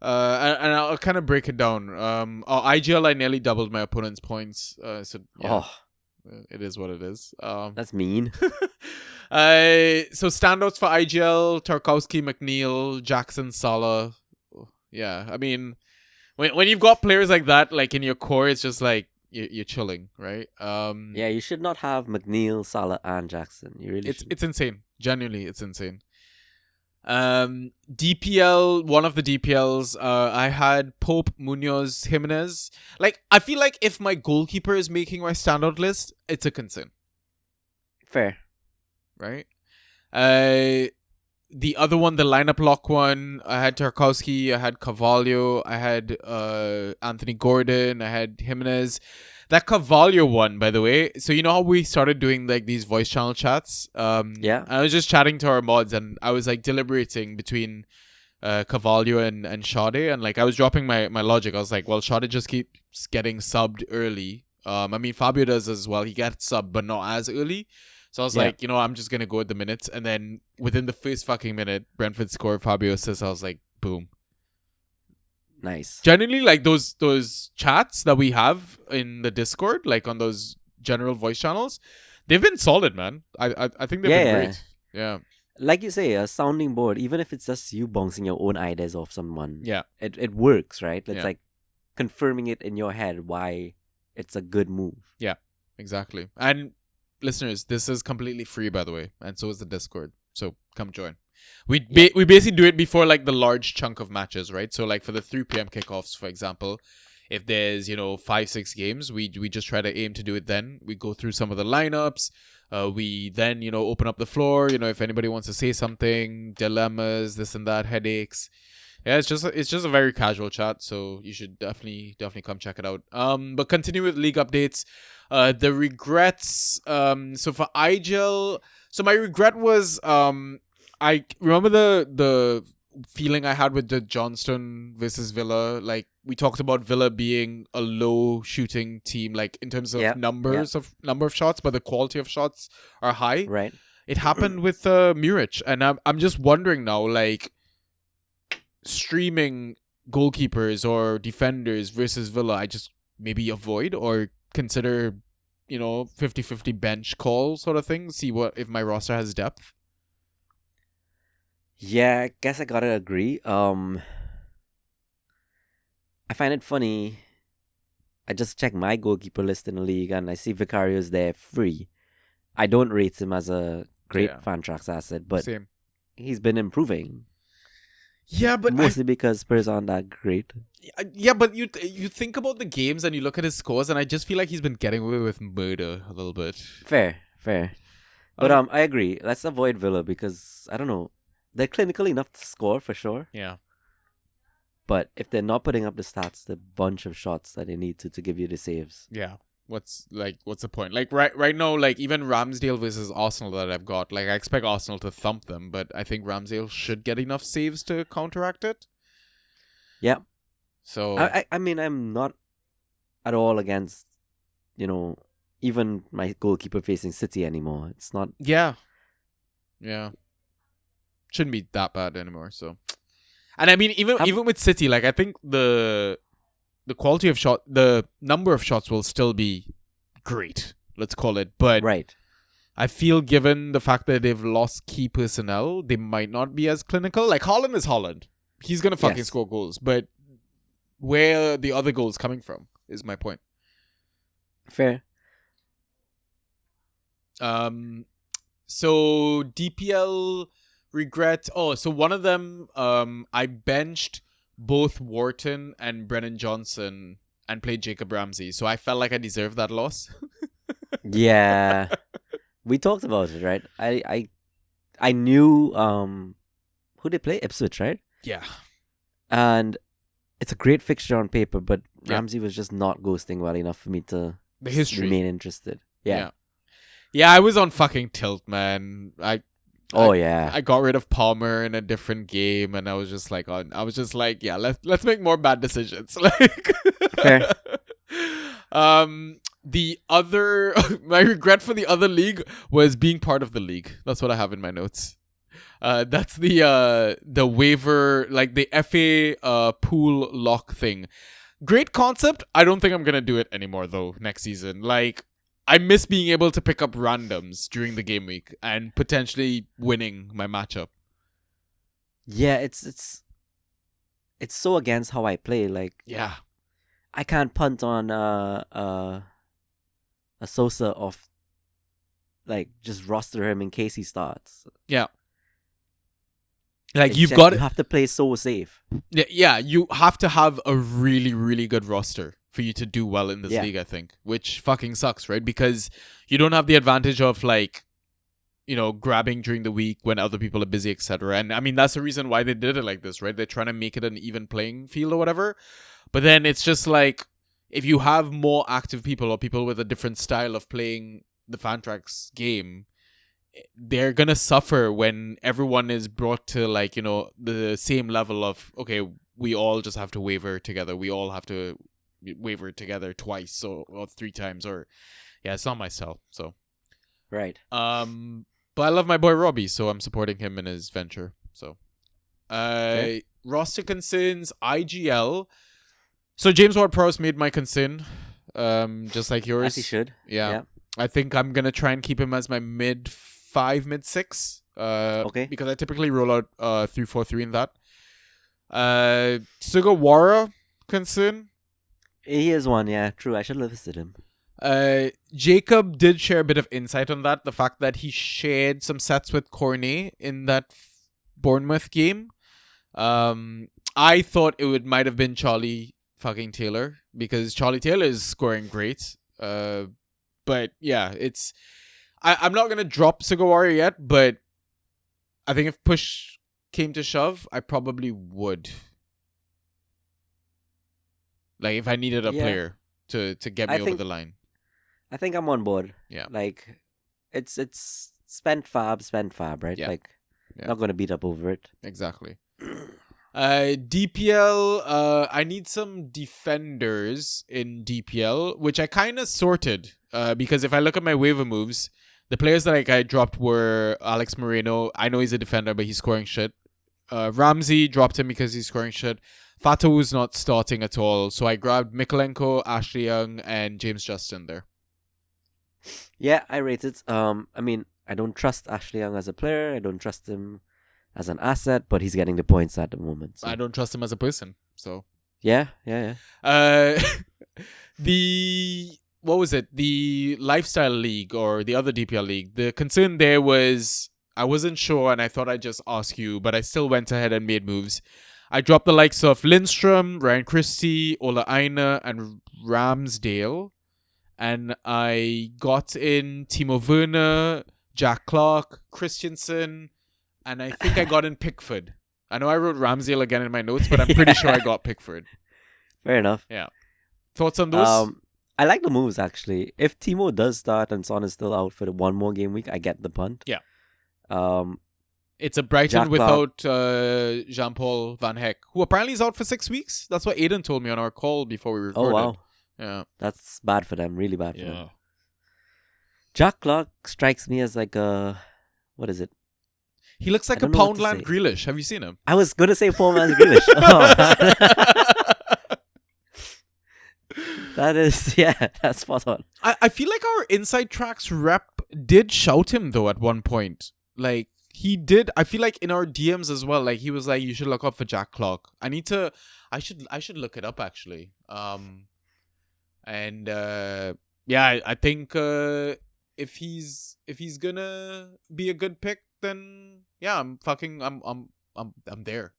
A: And I'll kind of break it down. IGL, I nearly doubled my opponent's points. So yeah, it is what it is.
B: That's mean.
A: So standouts for IGL: Tarkowski, McNeil, Jackson, Salah. Yeah, I mean, when you've got players like that, like in your core, it's just like you're chilling, right?
B: Yeah, you should not have McNeil, Salah, and Jackson. You really should.
A: It's insane. Genuinely, it's insane. DPL, one of the DPLs, I had Pope, Munoz, Jimenez. Like, I feel like if my goalkeeper is making my standout list, it's a concern,
B: Fair.
A: right? The other one, the lineup lock one, I had Tarkowski, I had Carvalho, I had Anthony Gordon, I had Jimenez. That Carvalho one, by the way, so you know how we started doing like these voice channel chats?
B: Yeah.
A: I was just chatting to our mods and I was like deliberating between Carvalho and Sade, and like I was dropping my logic. I was like, well, Sade just keeps getting subbed early. I mean, Fabio does as well. He gets subbed, but not as early. So I was like, I'm just going to go at the minutes. And then within the first fucking minute, Brentford scored, Fabio assists. I was like, boom.
B: Nice.
A: Generally, like those chats that we have in the Discord, like on those general voice channels, they've been solid, man. I think they've been great. Yeah.
B: Like you say, a sounding board, even if it's just you bouncing your own ideas off someone,
A: Yeah.
B: it works, right? It's
A: Yeah.
B: like confirming it in your head why it's a good move.
A: Yeah, exactly. And listeners, this is completely free, by the way, and so is the Discord. So come join. We basically do it before like the large chunk of matches, right? So like for the 3 p.m. kickoffs, for example, if there's 5-6 games, we just try to aim to do it then. We go through some of the lineups. We then open up the floor. If anybody wants to say something, dilemmas, this and that, headaches. Yeah, it's just a very casual chat, so you should definitely come check it out. But continue with league updates. The regrets. So for IGL, so my regret was I remember the feeling I had with the Johnston versus Villa. Like we talked about Villa being a low shooting team, like in terms of number of shots, but the quality of shots are high.
B: Right.
A: It happened with Muric, and I'm just wondering now, like streaming goalkeepers or defenders versus Villa, I just maybe avoid or consider 50-50 bench call sort of thing. See what if my roster has depth.
B: Yeah, I guess I gotta agree. I find it funny. I just checked my goalkeeper list in the league and I see Vicario's there free. I don't rate him as a great Fantrax asset, but he's been improving.
A: Yeah, but
B: mostly because Spurs aren't that great.
A: Yeah, but you think about the games and you look at his scores, and I just feel like he's been getting away with murder a little bit.
B: Fair. But I agree. Let's avoid Villa because I don't know. They're clinical enough to score for sure.
A: Yeah.
B: But if they're not putting up the stats, the bunch of shots that they need to give you the saves.
A: Yeah. What's the point? Like right now, like even Ramsdale versus Arsenal that I've got, like I expect Arsenal to thump them, but I think Ramsdale should get enough saves to counteract it.
B: Yeah.
A: So
B: I mean I'm not at all against even my goalkeeper facing City anymore. It's not.
A: Yeah. Shouldn't be that bad anymore. So, and I mean even with City, like I think the quality of shot, the number of shots will still be great, let's call it. But
B: right.
A: I feel given the fact that they've lost key personnel, they might not be as clinical. Like Haaland is Haaland. He's going to fucking score goals. But where are the other goals coming from is my point.
B: Fair.
A: So DPL regret. Oh, so one of them, I benched both Wharton and Brennan Johnson and played Jacob Ramsey. So I felt like I deserved that loss.
B: Yeah. We talked about it, right? I knew who they play? Ipswich, right?
A: Yeah.
B: And it's a great fixture on paper, but
A: Yeah.
B: Ramsey was just not ghosting well enough for me to
A: The history.
B: remain interested. Yeah.
A: Yeah, I was on fucking tilt, man. I got rid of Palmer in a different game, and I was just like, yeah, let's make more bad decisions. Like,
B: Fair.
A: The other, my regret for the other league was being part of the league. That's what I have in my notes. That's the waiver, like the FA pool lock thing. Great concept. I don't think I'm gonna do it anymore though next season. Like, I miss being able to pick up randoms during the game week and potentially winning my matchup.
B: Yeah, it's so against how I play. Like,
A: Yeah.
B: I can't punt on a Sosa of, like, just roster him in case he starts.
A: Yeah. Like,
B: You have to play so safe.
A: Yeah, you have to have a really, really good roster for you to do well in this league, I think. Which fucking sucks, right? Because you don't have the advantage of, like, you know, grabbing during the week when other people are busy, etc. And I mean, that's the reason why they did it like this, right? They're trying to make it an even playing field or whatever. But then it's just like, if you have more active people or people with a different style of playing the Fantrax game, they're gonna suffer when everyone is brought to, like, you know, the same level of, okay, we all just have to waver together. We all have to waver together twice or 3 times, or yeah, it's not my style. So
B: Right.
A: but I love my boy Robbie, so I'm supporting him in his venture. So
B: Okay.
A: roster concerns, IGL. So James Ward-Prowse made my concern, just like yours.
B: As he should.
A: Yeah. I think I'm gonna try and keep him as my mid 5, mid 6.
B: Okay.
A: Because I typically roll out 3-4-3 in that. Sugawara concern.
B: He is one, yeah. True, I should have listed him.
A: Jacob did share a bit of insight on that. The fact that he shared some sets with Cornet in that Bournemouth game. I thought it might have been Charlie fucking Taylor, because Charlie Taylor is scoring great. But yeah, I'm not gonna drop Sugawara yet, but I think if push came to shove, I probably would. Like, if I needed a player to get me over the line.
B: I think I'm on board.
A: Yeah.
B: Like, it's spend fab, right?
A: Yeah.
B: Like,
A: Yeah.
B: not gonna beat up over it.
A: Exactly. DPL, I need some defenders in DPL, which I kind of sorted. Because if I look at my waiver moves, the players that I dropped were Alex Moreno. I know he's a defender, but he's scoring shit. Ramsey, dropped him because he's scoring shit. Fatou's not starting at all, so I grabbed Mikolenko, Ashley Young, and James Justin there.
B: Yeah, I rate it. I mean, I don't trust Ashley Young as a player. I don't trust him as an asset, but he's getting the points at the moment. So.
A: I don't trust him as a person, so...
B: Yeah.
A: What was it? The Lifestyle League or the other DPL League. The concern there was, I wasn't sure and I thought I'd just ask you, but I still went ahead and made moves. I dropped the likes of Lindstrom, Ryan Christie, Ola Aina, and Ramsdale. And I got in Timo Werner, Jack Clark, Christensen, and I think I got in Pickford. I know I wrote Ramsdale again in my notes, but I'm pretty sure I got Pickford.
B: Fair enough.
A: Yeah. Thoughts on those?
B: I like the moves, actually. If Timo does start and Son is still out for the one more game week, I get the punt.
A: Yeah.
B: It's
A: a Brighton without Jean-Paul Van Heck, who apparently is out for 6 weeks. That's what Aiden told me on our call before we recorded.
B: Oh, wow.
A: Yeah.
B: That's bad for them. Really bad for them. Jack Clark strikes me as like a... What is it?
A: He looks like a Poundland Grealish. Have you seen him?
B: I was going to say Poundland Grealish. Oh, that is, yeah, that's spot on.
A: I feel like our Inside Tracks rep did shout him, though, at one point. Like, he did. I feel like in our DMs as well, like, he was like, you should look up for Jack Clark. I should look it up, actually. I think if he's gonna be a good pick, then yeah, I'm there.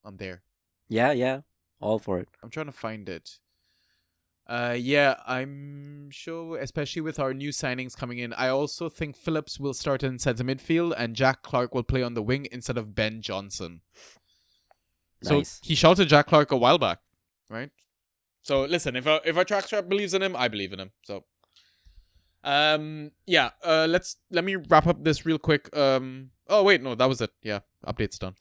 A: I'm there.
B: Yeah. All for it.
A: I'm trying to find it. Yeah, I'm sure, especially with our new signings coming in. I also think Phillips will start in centre midfield and Jack Clark will play on the wing instead of Ben Johnson.
B: Nice.
A: So he shouted Jack Clark a while back, right? So listen, if our track strap believes in him, I believe in him. So, yeah. Let me wrap up this real quick. Oh wait, no, that was it. Yeah, update's done.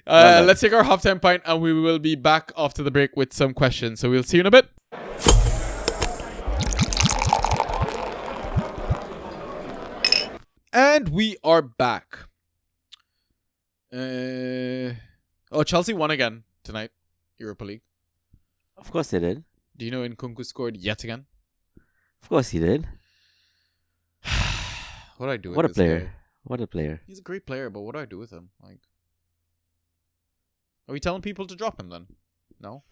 B: Done.
A: Let's take our halftime pint and we will be back after the break with some questions. So we'll see you in a bit. And we are back. Chelsea won again tonight, Europa League.
B: Of course he did.
A: Do you know Nkunku scored yet again?
B: Of course he did.
A: What do I do with
B: What a
A: this
B: player.
A: guy?
B: What a player.
A: He's a great player, but what do I do with him? Like, are we telling people to drop him then? No?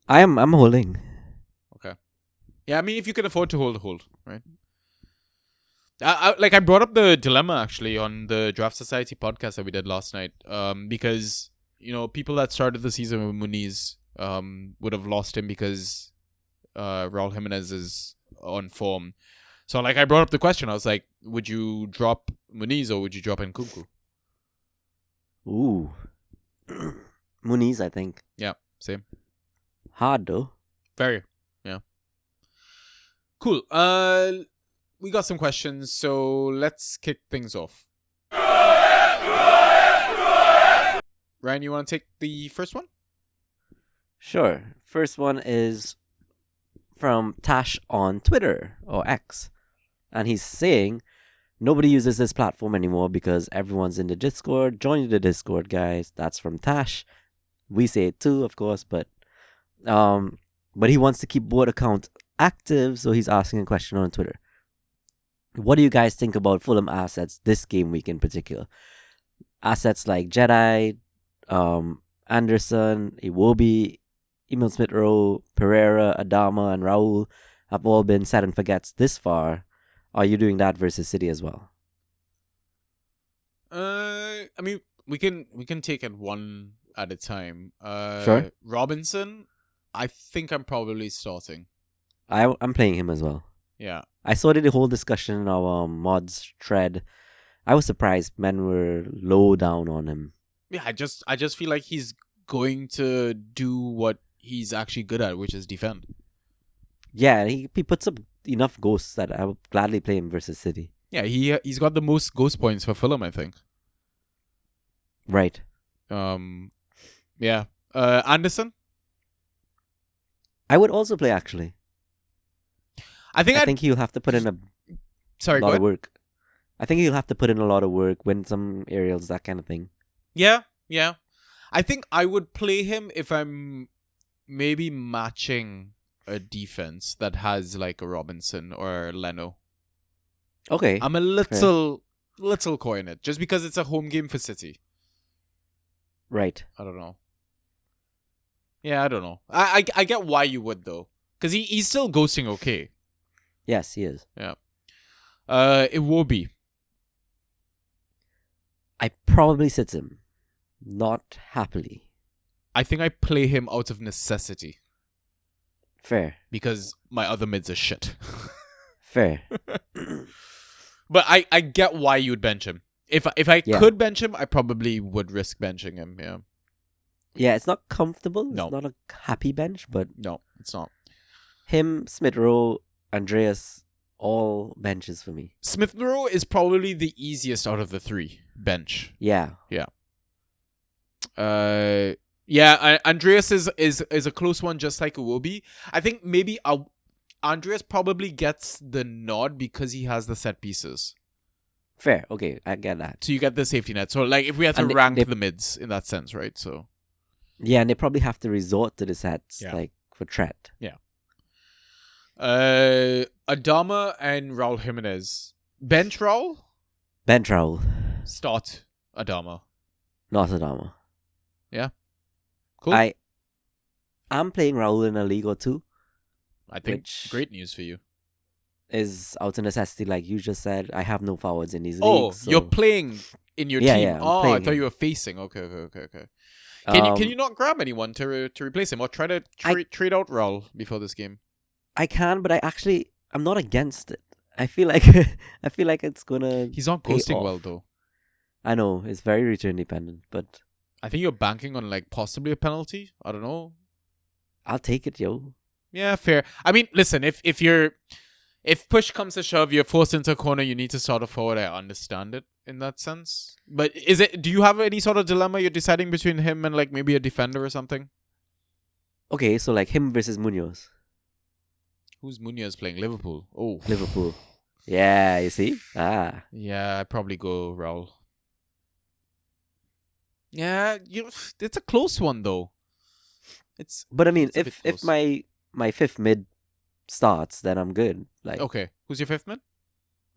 B: I'm holding.
A: Okay. Yeah, I mean, if you can afford to hold, right? I brought up the dilemma actually on the Draft Society podcast that we did last night. Because, people that started the season with Muniz would have lost him because Raul Jimenez is on form. So, I brought up the question. I was like, would you drop Muniz or would you drop Nkunku?
B: Ooh. Muniz, I think.
A: Yeah, same.
B: Hard though.
A: Very, yeah. Cool. We got some questions, so let's kick things off. Ryan, you want to take the first one?
B: Sure. First one is from Tash on Twitter or X. And he's saying nobody uses this platform anymore because everyone's in the Discord. Join the Discord, guys. That's from Tash. We say it too, of course, but he wants to keep both accounts active, so he's asking a question on Twitter. What do you guys think about Fulham assets this game week in particular? Assets like Jedi, Anderson, Iwobi, Emil Smith-Rowe, Pereira, Adama, and Raul have all been set and forgets this far. Are you doing that versus City as well?
A: I mean, we can take it one at a time.
B: Sure.
A: Robinson, I think I'm probably starting.
B: I'm playing him as well.
A: Yeah.
B: I saw the whole discussion in our mods thread. I was surprised men were low down on him.
A: Yeah, I just feel like he's going to do what he's actually good at, which is defend.
B: Yeah, he puts up enough ghosts that I would gladly play him versus City.
A: Yeah, he's got the most ghost points for Fulham, I think.
B: Right.
A: Yeah. Anderson?
B: I would also play, actually.
A: I think
B: he'll have to put in a lot of work. I think he'll have to put in a lot of work, win some aerials, that kind of thing.
A: Yeah. I think I would play him if I'm maybe matching a defense that has like a Robinson or a Leno.
B: Okay.
A: I'm a little coy in it, just because it's a home game for City.
B: Right.
A: I don't know. Yeah, I don't know. I get why you would though, because he's still ghosting okay.
B: Yes, he is.
A: Yeah. It will be.
B: I probably sit him. Not happily.
A: I think I play him out of necessity.
B: Fair.
A: Because my other mids are shit.
B: Fair.
A: But I get why you would bench him. If I could bench him, I probably would risk benching him, yeah.
B: Yeah, it's not comfortable.
A: No.
B: It's not a happy bench, but...
A: No, it's not.
B: Him, Smith-Rowe, Andreas, all benches for me.
A: Smith-Rowe is probably the easiest out of the three bench.
B: Yeah.
A: Andreas is a close one, just like Iwobi. I think maybe Andreas probably gets the nod because he has the set pieces.
B: Fair. Okay, I get that.
A: So you get the safety net. So like if we had to rank the mids in that sense, right? So
B: yeah, and they probably have to resort to the sets like for Tret.
A: Yeah. Adama and Raul Jimenez. Bench Raul?
B: Bench Raul.
A: Start Adama.
B: Not Adama.
A: Yeah. Cool.
B: I'm playing Raul in a league or two.
A: I think great news for you.
B: is out of necessity, like you just said. I have no forwards in these
A: Oh,
B: leagues.
A: you're
B: So,
A: playing in your
B: Yeah,
A: team.
B: yeah, I'm
A: Oh, I
B: playing
A: thought
B: him.
A: you were facing. Okay. Can you not grab anyone to replace him or try to
B: I-
A: trade out Raul before this game?
B: I can, but I'm not against it. I feel like I feel like it's gonna
A: He's not
B: pay
A: ghosting
B: off.
A: well though.
B: I know it's very return dependent, but
A: I think you're banking on like possibly a penalty. I don't know.
B: I'll take it, yo.
A: Yeah, fair. I mean, listen, if push comes to shove, you're forced into a corner, you need to start a forward. I understand it in that sense. But do you have any sort of dilemma you're deciding between him and like maybe a defender or something?
B: Okay, so like him versus Munoz,
A: Who's Munoz playing? Liverpool. Oh,
B: Liverpool. Yeah, you see?
A: yeah, I'd probably go Raul. Yeah, it's a close one though.
B: But I mean,
A: It's a bit
B: if
A: close.
B: my fifth mid starts, then I'm good. Like
A: Okay, who's your fifth man?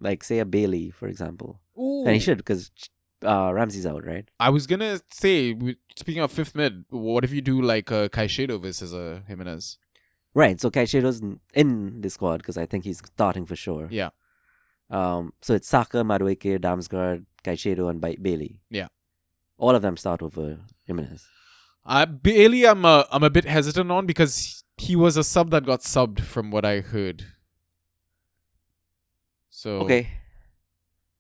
B: like say a Bailey, for example,
A: Ooh,
B: and he should because Ramsey's out, right?
A: I was gonna say, speaking of fifth mid, what if you do like a Caicedo versus a Jimenez?
B: Right. So Caicedo's in the squad because I think he's starting for sure.
A: Yeah,
B: So it's Saka, Madueke, Damsgaard, Caicedo, and Bailey.
A: Yeah.
B: All of them start over Jimenez.
A: Bailey, I'm a bit hesitant on because he was a sub that got subbed from what I heard. So
B: Okay.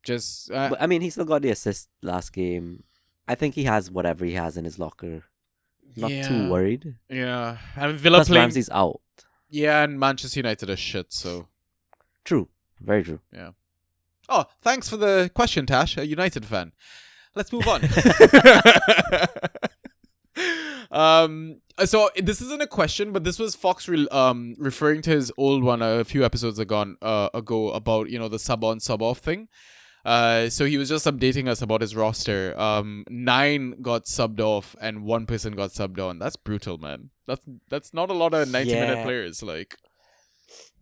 A: just
B: But I mean, he still got the assist last game. I think he has whatever he has in his locker. Not too worried.
A: Yeah, I mean Villa
B: Plus
A: playing.
B: Ramsey's out.
A: Yeah, and Manchester United are shit. So
B: True. Very true.
A: oh, thanks for the question, Tash, a United fan. Let's move on. So this isn't a question, but this was Fox referring to his old one a few episodes ago about the sub on sub off thing. So he was just updating us about his roster. 9 got subbed off and 1 person got subbed on. That's brutal, man. That's not a lot of 90-minute players. Like,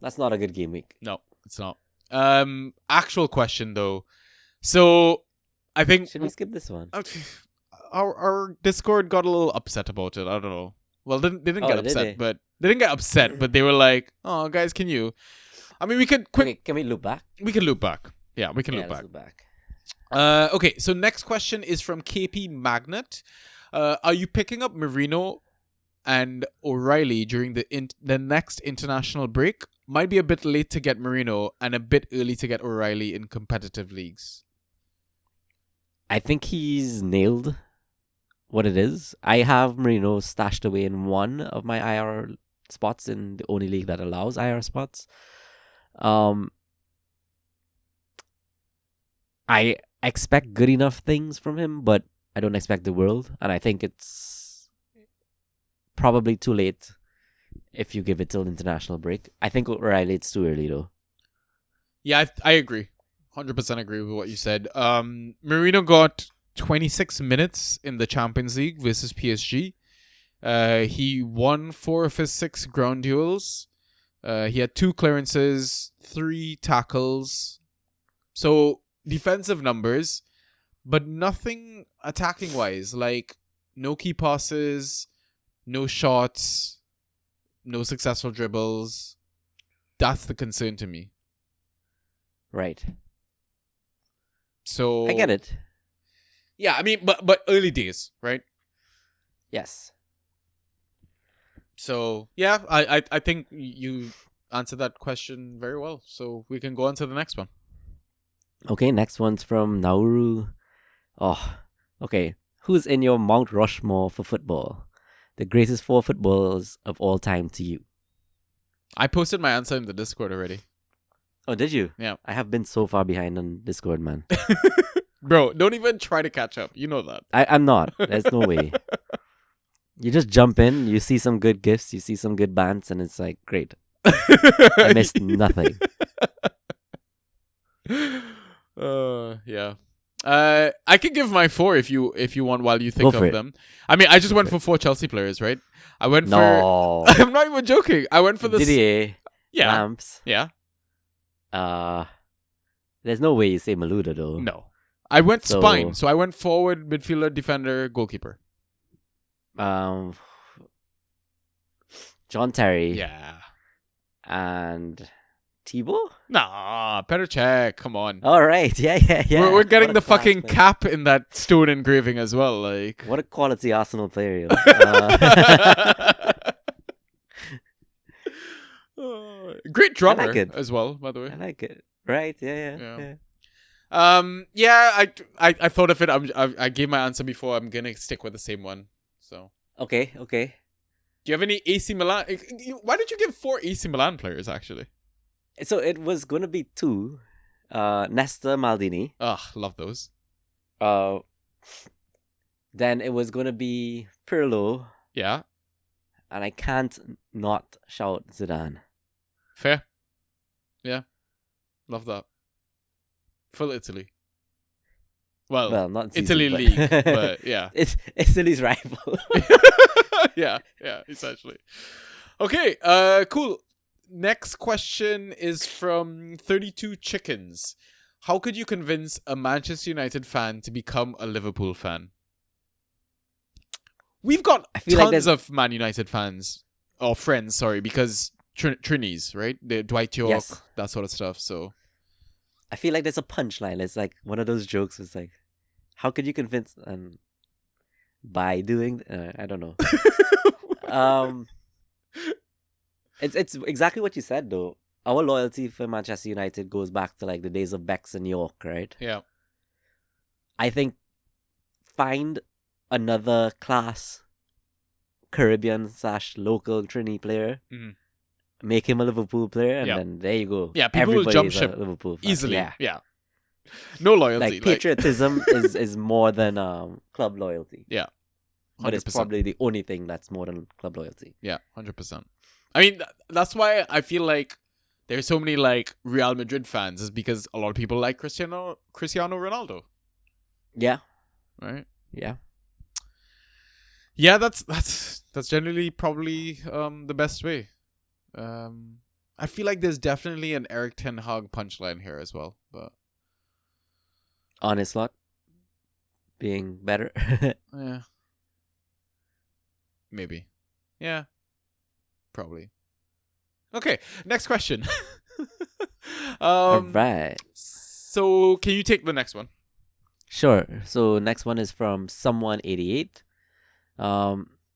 B: That's not a good game week.
A: no, it's not. Actual question though. So I think
B: Should we skip this one?
A: our Discord got a little upset about it. I don't know. Well, they didn't get
B: did
A: upset,
B: they?
A: but they didn't get upset. But they were like, "Oh, guys, can you?" I mean, we could
B: Okay, can we loop back?
A: We can loop back. Yeah, we can loop
B: let's
A: back.
B: loop back.
A: Okay, so next question is from KP Magnet. Are you picking up Marino and O'Reilly during the next international break? Might be a bit late to get Marino and a bit early to get O'Reilly in competitive leagues.
B: I think he's nailed what it is. I have Marino stashed away in one of my IR spots in the only league that allows IR spots. I expect good enough things from him, but I don't expect the world. And I think it's probably too late if you give it till international break. I think O'Reilly, it's too early though.
A: Yeah, I agree. 100% agree with what you said. Marino got 26 minutes in the Champions League versus PSG. He won 4 of his 6 ground duels. He had 2 clearances, 3 tackles. So defensive numbers, but nothing attacking wise. Like no key passes, no shots, no successful dribbles. That's the concern to me.
B: Right.
A: So
B: I get it.
A: Yeah, I mean, but early days, right?
B: Yes.
A: So yeah, I think you answered that question very well. So we can go on to the next one.
B: Okay, next one's from Nauru. Oh, okay. Who's in your Mount Rushmore for football? The greatest 4 footballers of all time to you.
A: I posted my answer in the Discord already.
B: Oh, did you?
A: Yeah.
B: I have been so far behind on Discord, man.
A: Bro, don't even try to catch up. You know that.
B: I'm not. There's no way. You just jump in, you see some good gifts, you see some good bands, and it's like, great. I missed nothing.
A: Yeah. I can give my 4 if you want while you think
B: Go for
A: of
B: it.
A: them. I mean, I just went for 4 Chelsea players, right? I went
B: No.
A: for I'm not even joking. I went for the
B: Didier,
A: yeah.
B: Lamps.
A: Yeah.
B: There's no way you say Maluda though.
A: No. I went
B: So-
A: spine. So I went forward, midfielder, defender, goalkeeper.
B: John Terry.
A: Yeah.
B: And Thibaut?
A: Nah, Petr Cech. Come on.
B: All right. Yeah.
A: We're getting
B: What a
A: the fucking
B: class, man.
A: cap in that stone engraving as well. Like.
B: What a quality Arsenal player. Yo.
A: Great drummer
B: it.
A: as well, by the way.
B: I like it. Right? Yeah.
A: Yeah. I thought of it. I gave my answer before. I'm gonna stick with the same one. So.
B: Okay.
A: Do you have any AC Milan? Why did you give 4 AC Milan players actually?
B: So it was gonna be 2. Nesta Maldini.
A: Ugh, love those.
B: Then it was gonna be Pirlo,
A: Yeah,
B: and I can't not shout Zidane.
A: fair. Yeah, love that. Full Italy. Well,
B: Not
A: Italy
B: season,
A: league, but yeah.
B: It's Italy's rival.
A: yeah, essentially. Okay, cool. Next question is from 32 Chickens. How could you convince a Manchester United fan to become a Liverpool fan? We've got tons of Man United fans, or friends, sorry, because Trinis, right? The Dwight York,
B: Yes.
A: that sort of stuff. So
B: I feel like there's a punchline. It's like one of those jokes. It's like, how could you convince by doing? I don't know. It's exactly what you said though. Our loyalty for Manchester United goes back to like the days of Becks and York, right?
A: yeah,
B: I think find another class Caribbean/local Trini player,
A: Mhm.
B: make him a Liverpool player, and
A: Yeah.
B: then there you go.
A: Yeah, people will jump
B: Everybody's a
A: ship
B: Liverpool fan.
A: easily.
B: Yeah.
A: Yeah. No loyalty.
B: Like patriotism is more than club loyalty.
A: Yeah.
B: But it's
A: 100%.
B: probably the only thing that's more than club loyalty.
A: Yeah, 100%. I mean, that's why I feel like there's so many like Real Madrid fans, is because a lot of people like Cristiano Ronaldo,
B: Yeah.
A: right?
B: Yeah.
A: Yeah, that's generally probably the best way. I feel like there's definitely an Eric Ten Hag punchline here as well, but
B: Honest lot being better.
A: yeah, maybe, yeah, probably. Okay, next question.
B: All right.
A: So can you take the next one?
B: Sure. So next one is from Someone88.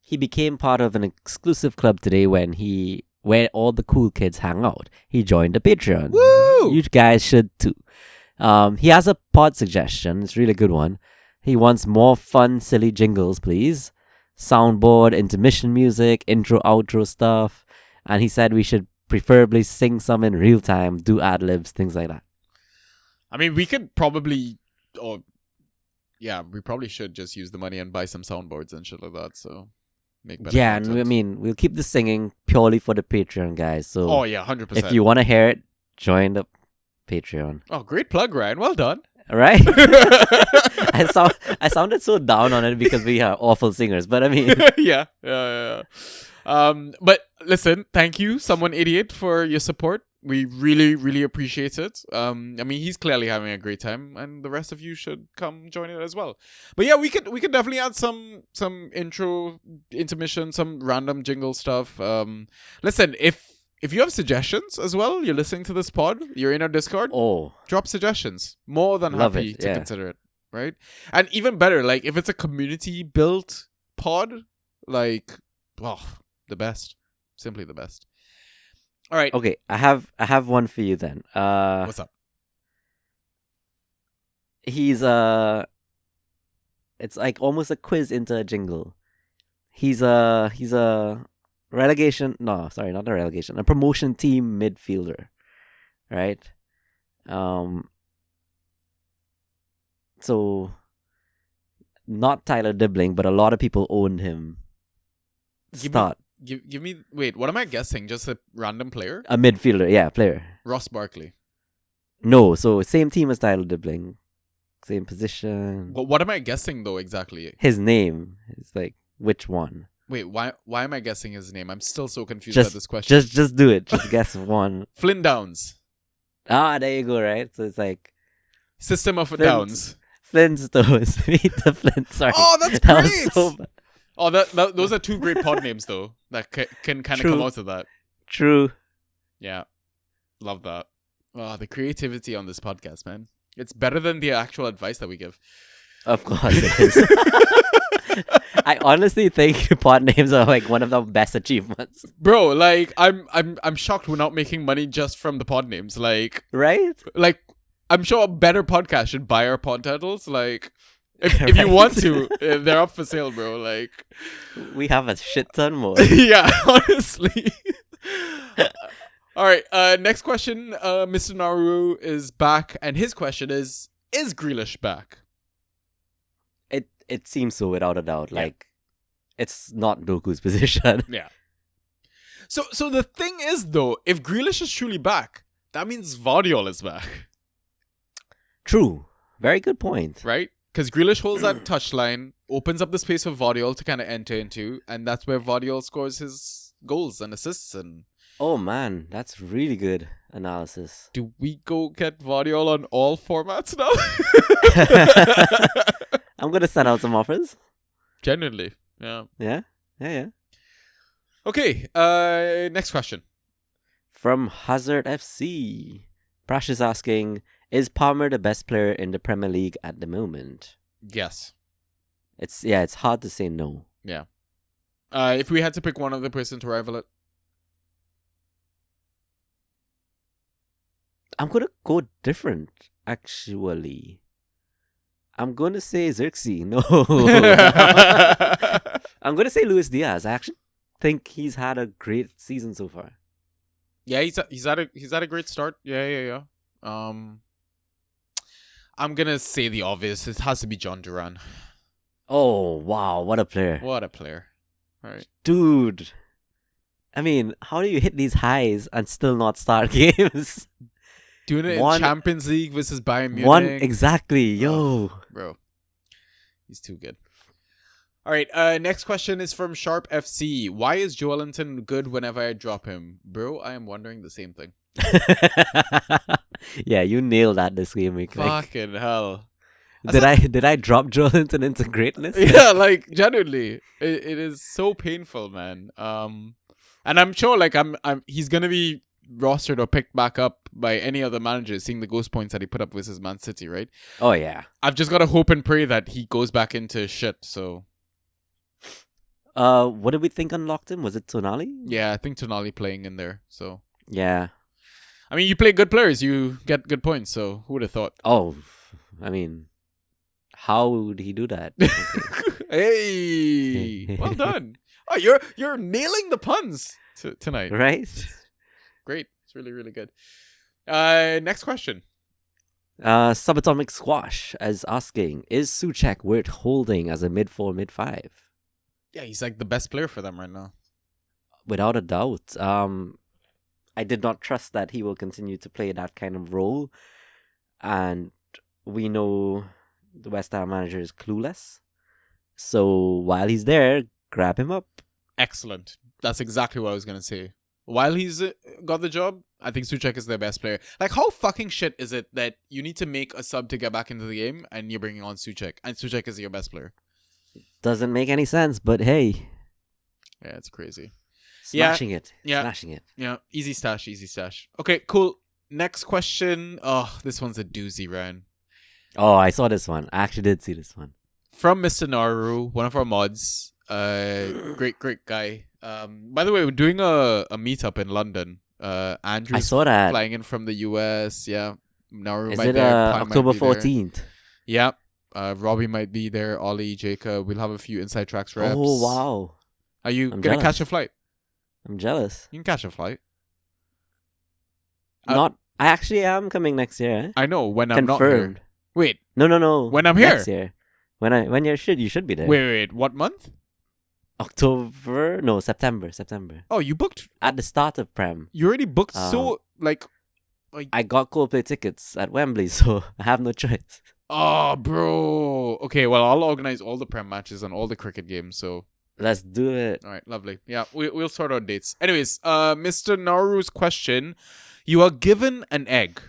B: He became part of an exclusive club today where all the cool kids hang out. He joined the Patreon.
A: Woo!
B: You guys should too. He has a pod suggestion. It's a really good one. He wants more fun, silly jingles, please. Soundboard, intermission music, intro, outro stuff. And he said we should preferably sing some in real time, do ad-libs, things like that.
A: I mean, we could probably, we probably should just use the money and buy some soundboards and shit like that. So make better
B: Yeah, and
A: content.
B: I mean, we'll keep the singing purely for the Patreon, guys. So
A: 100%.
B: if you want to hear it, join the Patreon.
A: Oh, great plug, Ryan. Well done.
B: All right? I sounded so down on it because we are awful singers, but I mean,
A: yeah. But listen, thank you, Someone Idiot, for your support. We really, really appreciate it. I mean, he's clearly having a great time, and the rest of you should come join it as well. But yeah, we could definitely add some intro, intermission, some random jingle stuff. Listen, if you have suggestions as well, you're listening to this pod, you're in our Discord, drop suggestions. More than
B: Love
A: happy
B: it,
A: to
B: yeah.
A: consider it, right? And even better, like if it's a community built pod, like, the best, simply the best. All right.
B: okay, I have one for you then.
A: What's up?
B: He's it's like almost a quiz into a jingle. He's a relegation, no, sorry, not a relegation, a promotion team midfielder, right? So not Tyler Dibbling, but a lot of people owned him.
A: Give me. Wait, what am I guessing? Just a random player?
B: A midfielder, yeah, player.
A: Ross Barkley.
B: No, so same team as Tyler Dibbling, same position.
A: What am I guessing though exactly?
B: His name is like which one?
A: Wait, why am I guessing his name? I'm still so confused about this question.
B: Just do it. Just guess one.
A: Flynn Downs.
B: Ah, there you go. Right. So it's like
A: System of a
B: Flint.
A: Downs.
B: Flintstones. Meet the Flint. Sorry.
A: Oh, that's
B: That was
A: great.
B: so bad.
A: Oh, those are two great pod names though that can kind of
B: True.
A: come out of that.
B: True.
A: Yeah. Love that. Oh, the creativity on this podcast, man. It's better than the actual advice that we give.
B: Of course it is. I honestly think pod names are like one of the best achievements.
A: Bro, like I'm shocked we're not making money just from the pod names. Like
B: Right?
A: I'm sure a better podcast should buy our pod titles. Like if you
B: Right?
A: want to, they're up for sale, bro. Like
B: We have a shit ton more.
A: yeah, honestly. All right, next question. Mr. Naru is back, and his question is Grealish back?
B: It seems so without a doubt.
A: Yeah.
B: Like it's not Doku's position.
A: Yeah. So the thing is, though, if Grealish is truly back, that means Vardiol is back,
B: True. Very good point.
A: right? Because Grealish holds that touchline, opens up the space for Vardiol to kind of enter into, and that's where Vardiol scores his goals and assists. And
B: Oh man, that's really good analysis.
A: do we go get Vardiol on all formats now?
B: I'm gonna send out some offers.
A: Genuinely, yeah.
B: Yeah? Yeah.
A: Okay, next question.
B: From Hazard FC. Prash is asking, is Palmer the best player in the Premier League at the moment?
A: Yes.
B: It's hard to say no.
A: Yeah. If we had to pick one other person to rival it,
B: I'm gonna go different, actually. I'm gonna say Xerxes. No. I'm gonna say Luis Diaz. I actually think he's had a great season so far.
A: yeah, he's had a great start. Yeah. I'm gonna say the obvious. It has to be John Duran.
B: Oh wow, what a player.
A: What a player! All right.
B: Dude. I mean, how do you hit these highs and still not start games?
A: Doing it
B: One-
A: in Champions League versus Bayern Munich.
B: Exactly, yo.
A: Bro. He's too good. All right, next question is from Sharp FC. Why is Joelinton good whenever I drop him? Bro, I am wondering the same thing.
B: Yeah, you nailed that this game week. Like,
A: Fucking hell.
B: did I drop Joelinton into greatness?
A: Yeah, like genuinely. It is so painful, man. And I'm sure like he's gonna be rostered or picked back up by any other manager seeing the ghost points that he put up versus Man City, right?
B: Oh yeah.
A: I've just gotta hope and pray that he goes back into shit, so
B: What did we think unlocked him? Was it Tonali?
A: yeah, I think Tonali playing in there. So
B: Yeah.
A: I mean, you play good players, you get good points. So who would have thought?
B: Oh, I mean, how would he do that?
A: Hey, well done. Oh, you're nailing the puns tonight.
B: Right?
A: Great, it's really really good. Next question.
B: Subatomic Squash is asking, is Souček worth holding as a mid-4, mid-5?
A: Yeah, he's like the best player for them right now.
B: Without a doubt. I did not trust that he will continue to play that kind of role. And we know the West Ham manager is clueless. So while he's there, grab him up.
A: Excellent. That's exactly what I was gonna say. While he's got the job, I think Souček is their best player. Like, how fucking shit is it that you need to make a sub to get back into the game and you're bringing on Souček, and Souček is your best player?
B: Doesn't make any sense, but hey.
A: Yeah, it's crazy.
B: Smashing it.
A: Yeah.
B: Smashing it.
A: Yeah, easy stash, easy stash. Okay, cool. Next question. Oh, this one's a doozy, Ryan.
B: Oh, I saw this one. I actually did see this one.
A: From Mr. Naru, one of our mods. Great guy. By the way, we're doing a meetup in London.
B: I
A: Andrew's
B: saw that.
A: flying in from the US. Yeah, Naru
B: Is
A: might
B: it
A: be there. Pi might
B: October
A: be there.
B: 14th?
A: Yeah. Robbie might be there. Ollie, Jacob. We'll have a few Inside Tracks reps.
B: Oh, wow.
A: Are you
B: I'm
A: gonna catch
B: jealous.
A: a flight?
B: I'm jealous.
A: You can catch a flight.
B: I actually am coming next year. Eh?
A: I know when I'm not
B: Confirmed.
A: here. Wait,
B: No.
A: When I'm here?
B: Next year. When you should be there.
A: wait. What month?
B: October? No, September.
A: Oh, you booked.
B: At the start of Prem.
A: You already booked. So like,
B: I got Coldplay tickets at Wembley, so I have no choice.
A: oh, bro. Okay, well, I'll organize all the Prem matches and all the cricket games. So,
B: Let's do it.
A: all right, lovely. Yeah, we'll sort out dates. Anyways, Mr. Naru's question: you are given an egg.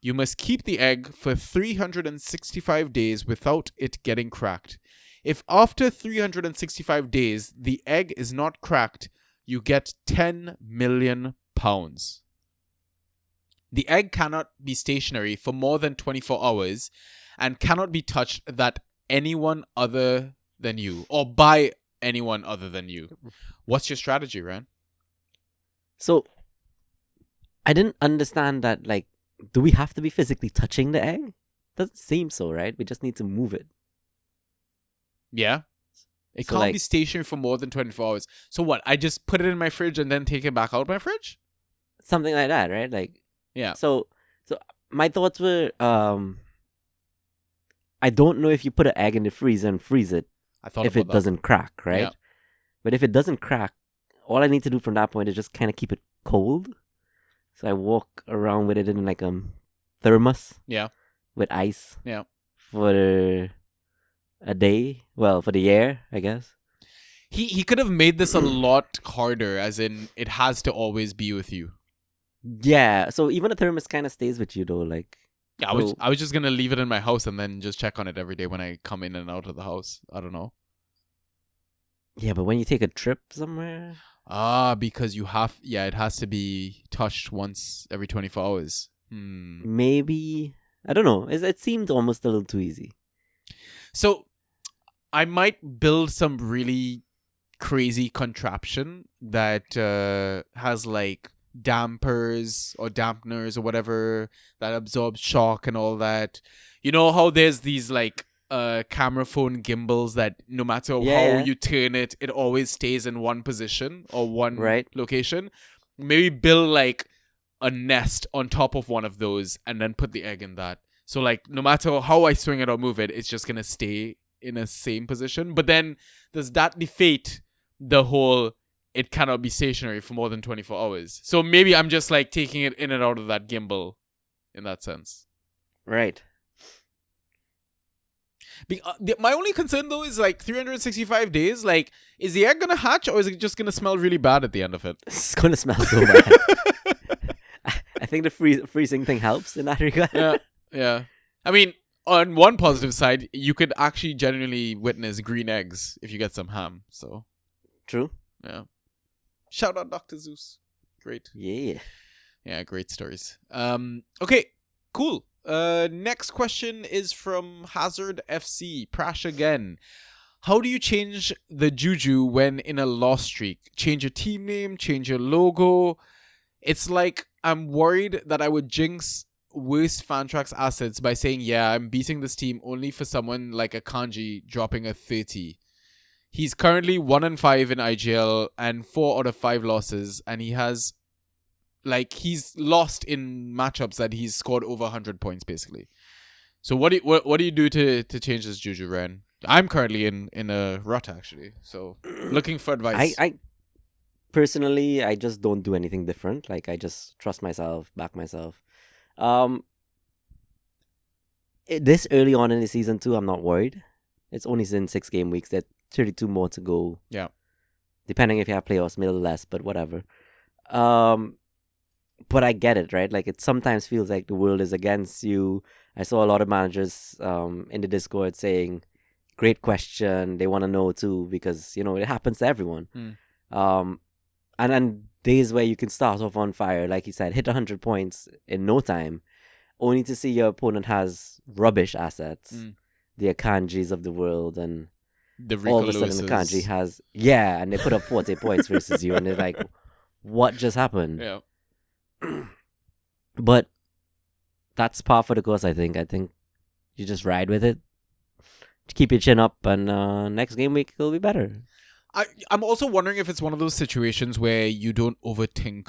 A: You must keep the egg for 365 days without it getting cracked. If after 365 days the egg is not cracked, you get £10 million. The egg cannot be stationary for more than 24 hours and cannot be touched that anyone other than you or by anyone other than you. What's your strategy, Ran?
B: So, I didn't understand that, like, do we have to be physically touching the egg? Doesn't seem so, right? We just need to move it.
A: Yeah. It
B: So,
A: can't
B: like-
A: be stationary for more than 24 hours. So what? I just put it in my fridge and then take it back out of my fridge?
B: Something like that, right? Like,
A: Yeah.
B: So my thoughts were, I don't know if you put an egg in the freezer and freeze it
A: I thought
B: if
A: about
B: it
A: that.
B: doesn't crack, right?
A: Yeah.
B: But if it doesn't crack, all I need to do from that point is just kind of keep it cold. So I walk around with it in like a thermos
A: Yeah.
B: with ice.
A: Yeah.
B: For a day. Well, for the year, I guess.
A: He could have made this a lot harder, as in it has to always be with you.
B: Yeah. So even a thermos kind of stays with you though. Like,
A: Yeah,
B: So-
A: I was just gonna leave it in my house and then just check on it every day when I come in and out of the house. I don't know.
B: yeah, but when you take a trip somewhere,
A: Because it has to be touched once every 24 hours.
B: maybe I don't know. It seemed almost a little too easy.
A: So I might build some really crazy contraption that has like dampers or dampeners or whatever that absorbs shock and all that. You know how there's these like camera phone gimbals that no matter how
B: Yeah.
A: you turn it, it always stays in one position or one
B: Right.
A: location. Maybe build like a nest on top of one of those and then put the egg in that. So like no matter how I swing it or move it, it's just gonna stay in a same position. But then does that defeat the whole it cannot be stationary for more than 24 hours? So maybe I'm just like taking it in and out of that gimbal in that sense.
B: Right.
A: My only concern though is like 365 days, like is the egg gonna hatch or is it just gonna smell really bad at the end of it?
B: It's gonna smell so bad. I think the freezing thing helps in that regard.
A: Yeah. I mean, on one positive side, you could actually genuinely witness green eggs if you get some ham. So,
B: True.
A: yeah. Shout out Dr. Zeus. Great.
B: Yeah.
A: Yeah, great stories. Okay, cool. Next question is from Hazard FC. Prash again. How do you change the juju when in a loss streak? Change your team name, change your logo. It's like I'm worried that I would jinx worst Fantrax assets by saying, yeah, I'm beating this team only for someone like a Kanji dropping a 30. He's currently 1-5 in IGL and 4 out of 5 losses, and he's lost in matchups that he's scored over 100 points basically. So what do you do to change this juju, Ren? I'm currently in a rut actually, so looking for advice.
B: I personally, I just don't do anything different. Like, I just trust myself, back myself. This early on in the season too, I'm not worried. It's only in 6 game weeks. There's 32 more to go.
A: Yeah.
B: Depending if you have playoffs, maybe less, but whatever. But I get it, right? Like, it sometimes feels like the world is against you. I saw a lot of managers in the Discord saying, great question. They want to know too, because, you know, it happens to everyone. And then days where you can start off on fire, like you said, hit 100 points in no time, only to see your opponent has rubbish assets, the Akanjis of the world, and
A: the
B: all of a sudden the Akanji has, and they put up 40 points versus you, and they're like, what just happened?
A: Yeah.
B: But that's par for the course, I think. I think you just ride with it, keep your chin up, and next game week it'll be better.
A: I'm also wondering if it's one of those situations where you don't overthink,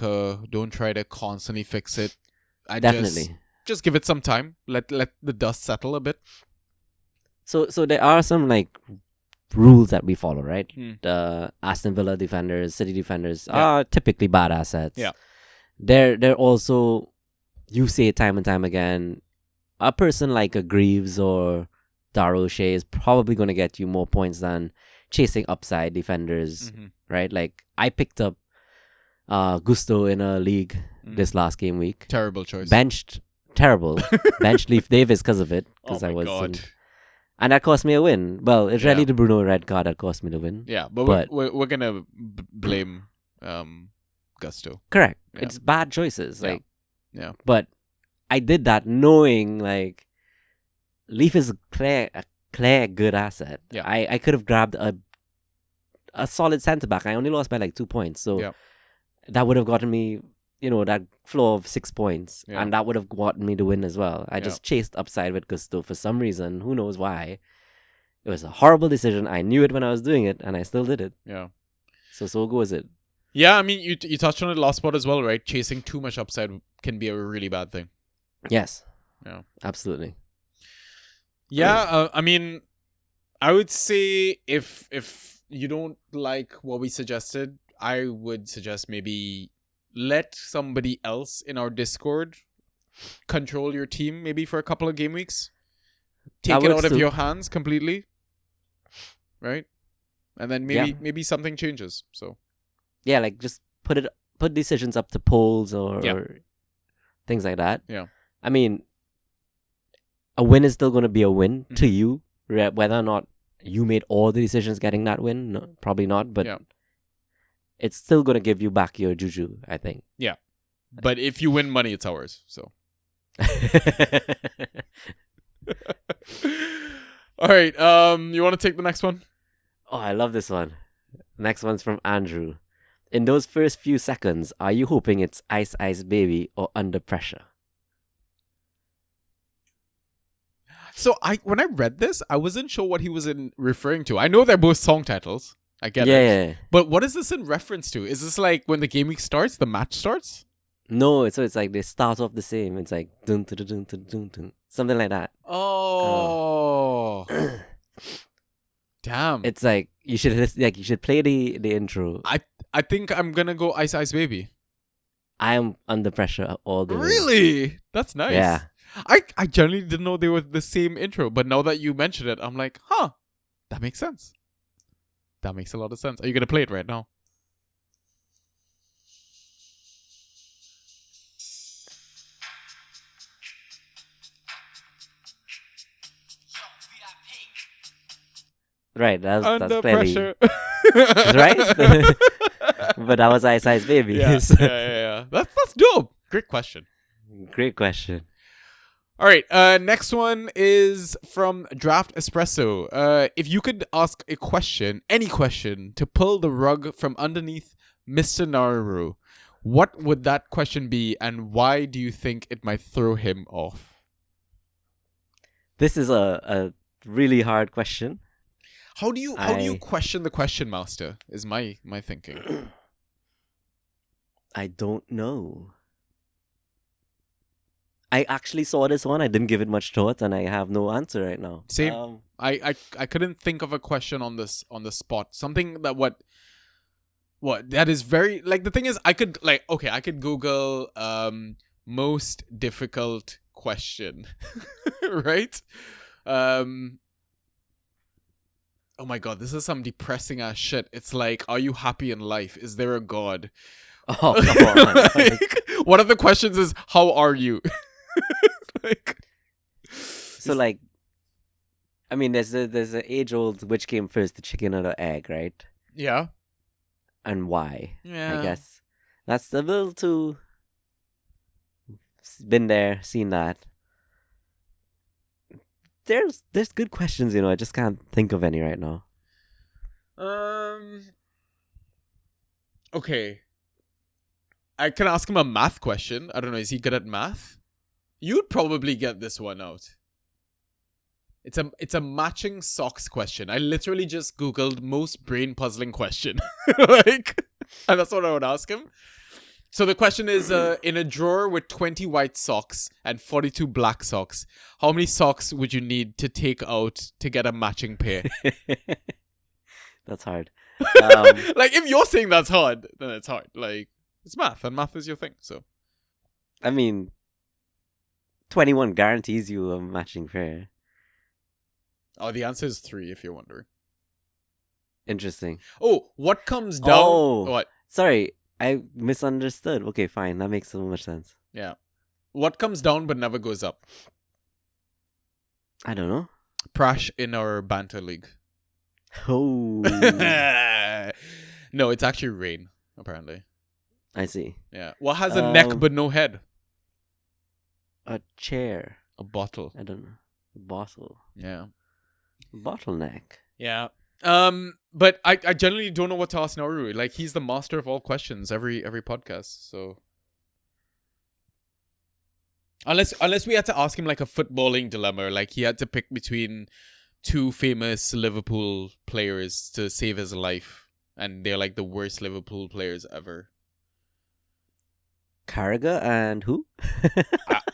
A: don't try to constantly fix it.
B: Definitely.
A: Just give it some time. Let the dust settle a bit.
B: So there are some like rules that we follow, right?
A: Hmm.
B: The Aston Villa defenders, City defenders
A: Yeah.
B: are typically bad assets.
A: Yeah.
B: They're also, you say it time and time again, a person like a Greaves or Daro O'Shea is probably going to get you more points than chasing upside defenders, right? Like, I picked up Gusto in a league this last game week.
A: Terrible choice.
B: Benched, terrible. Benched Leaf Davis because of it. Because
A: Oh my God.
B: And that cost me a win. Well, it's really the Bruno red card that cost me the win.
A: Yeah, but we're gonna blame Gusto.
B: Correct.
A: Yeah.
B: It's bad choices.
A: Yeah.
B: Like,
A: Yeah.
B: But I did that knowing like Leaf is a clear good asset.
A: Yeah.
B: I could have grabbed a solid centre back. I only lost by like 2 points, so
A: Yeah.
B: that would have gotten me, that floor of 6 points,
A: Yeah.
B: and that would have gotten me the win as well. I
A: Yeah.
B: just chased upside with Gusto for some reason. Who knows why? It was a horrible decision. I knew it when I was doing it, and I still did it.
A: Yeah.
B: So goes it.
A: Yeah, I mean, you touched on it last spot as well, right? Chasing too much upside can be a really bad thing.
B: Yes.
A: Yeah.
B: Absolutely.
A: Yeah, I mean, I would say if you don't like what we suggested, I would suggest maybe let somebody else in our Discord control your team maybe for a couple of game weeks. Take
B: That
A: it
B: works
A: out of
B: too.
A: your hands completely. Right? And then maybe something changes. So
B: Yeah, like just put decisions up to polls or
A: Yeah.
B: things like that.
A: Yeah.
B: I mean, a win is still going to be a win to
A: Mhm.
B: you, whether or not you made all the decisions getting that win. No, probably not, but
A: Yeah.
B: it's still going to give you back your juju, I think.
A: but if you win money, it's ours. So all right. You want to take the next one?
B: Oh, I love this one. Next one's from Andrew. In those first few seconds, are you hoping it's Ice Ice Baby or Under Pressure?
A: So when I read this, I wasn't sure what he was referring to. I know they're both song titles. I get it.
B: Yeah.
A: But what is this in reference to? Is this like when the game week starts, the match starts?
B: No, so it's like they start off the same. It's like dun dun dun dun dun dun, something like that.
A: Oh. Damn.
B: It's like you should play the intro.
A: I think I'm gonna go Ice Ice Baby.
B: I am Under Pressure all the way.
A: Really? That's nice.
B: Yeah.
A: I generally didn't know they were the same intro, but now that you mention it, I'm like, huh, that makes sense. That makes a lot of sense. Are you gonna play it right now?
B: Right, that's
A: Under
B: clearly
A: pressure.
B: right. But that was Ice Ice Baby.
A: Yeah,
B: So-
A: yeah. That's dope. Great question.
B: Great question.
A: All right. Next one is from Draft Espresso. If you could ask a question, any question, to pull the rug from underneath Mr. Naru, what would that question be, and why do you think it might throw him off?
B: This is a really hard question.
A: How do you question the question master? Is my thinking.
B: I don't know. I actually saw this one. I didn't give it much thought, and I have no answer right now.
A: Same. I couldn't think of a question on the spot. Something that what that is very like the thing is I could Google most difficult question, right? Oh my god, this is some depressing ass shit. It's like, are you happy in life? Is there a god?
B: Oh, come on.
A: Like, one of the questions is, how are you? Like,
B: So like, I mean, there's an age old which came first, the chicken or the egg, right?
A: yeah.
B: And why?
A: Yeah.
B: I guess that's a little too. Been there, seen that. There's good questions, I just can't think of any right now.
A: Okay. I can ask him a math question. I don't know, is he good at math? You'd probably get this one out. It's a matching socks question. I literally just Googled most brain puzzling question. And that's what I would ask him. So the question is, in a drawer with 20 white socks and 42 black socks, how many socks would you need to take out to get a matching pair?
B: That's hard.
A: Like, if you're saying that's hard, then it's hard. Like, it's math, and math is your thing, so.
B: I mean, 21 guarantees you a matching pair.
A: Oh, the answer is 3, if you're wondering.
B: Interesting.
A: Oh, what comes down?
B: Oh.
A: What?
B: Sorry, I misunderstood. Okay, fine. That makes so much sense.
A: Yeah. What comes down but never goes up?
B: I don't know.
A: Prash in our banter league.
B: Oh,
A: No, it's actually rain, apparently.
B: I see.
A: Yeah. What has a neck but no head?
B: A chair.
A: A bottle.
B: I don't know. A bottle.
A: Yeah.
B: Bottleneck.
A: Yeah. But I generally don't know what to ask Nauru. Like, he's the master of all questions every podcast. So unless we had to ask him like a footballing dilemma, like he had to pick between two famous Liverpool players to save his life, and they're like the worst Liverpool players ever.
B: Carragher and who?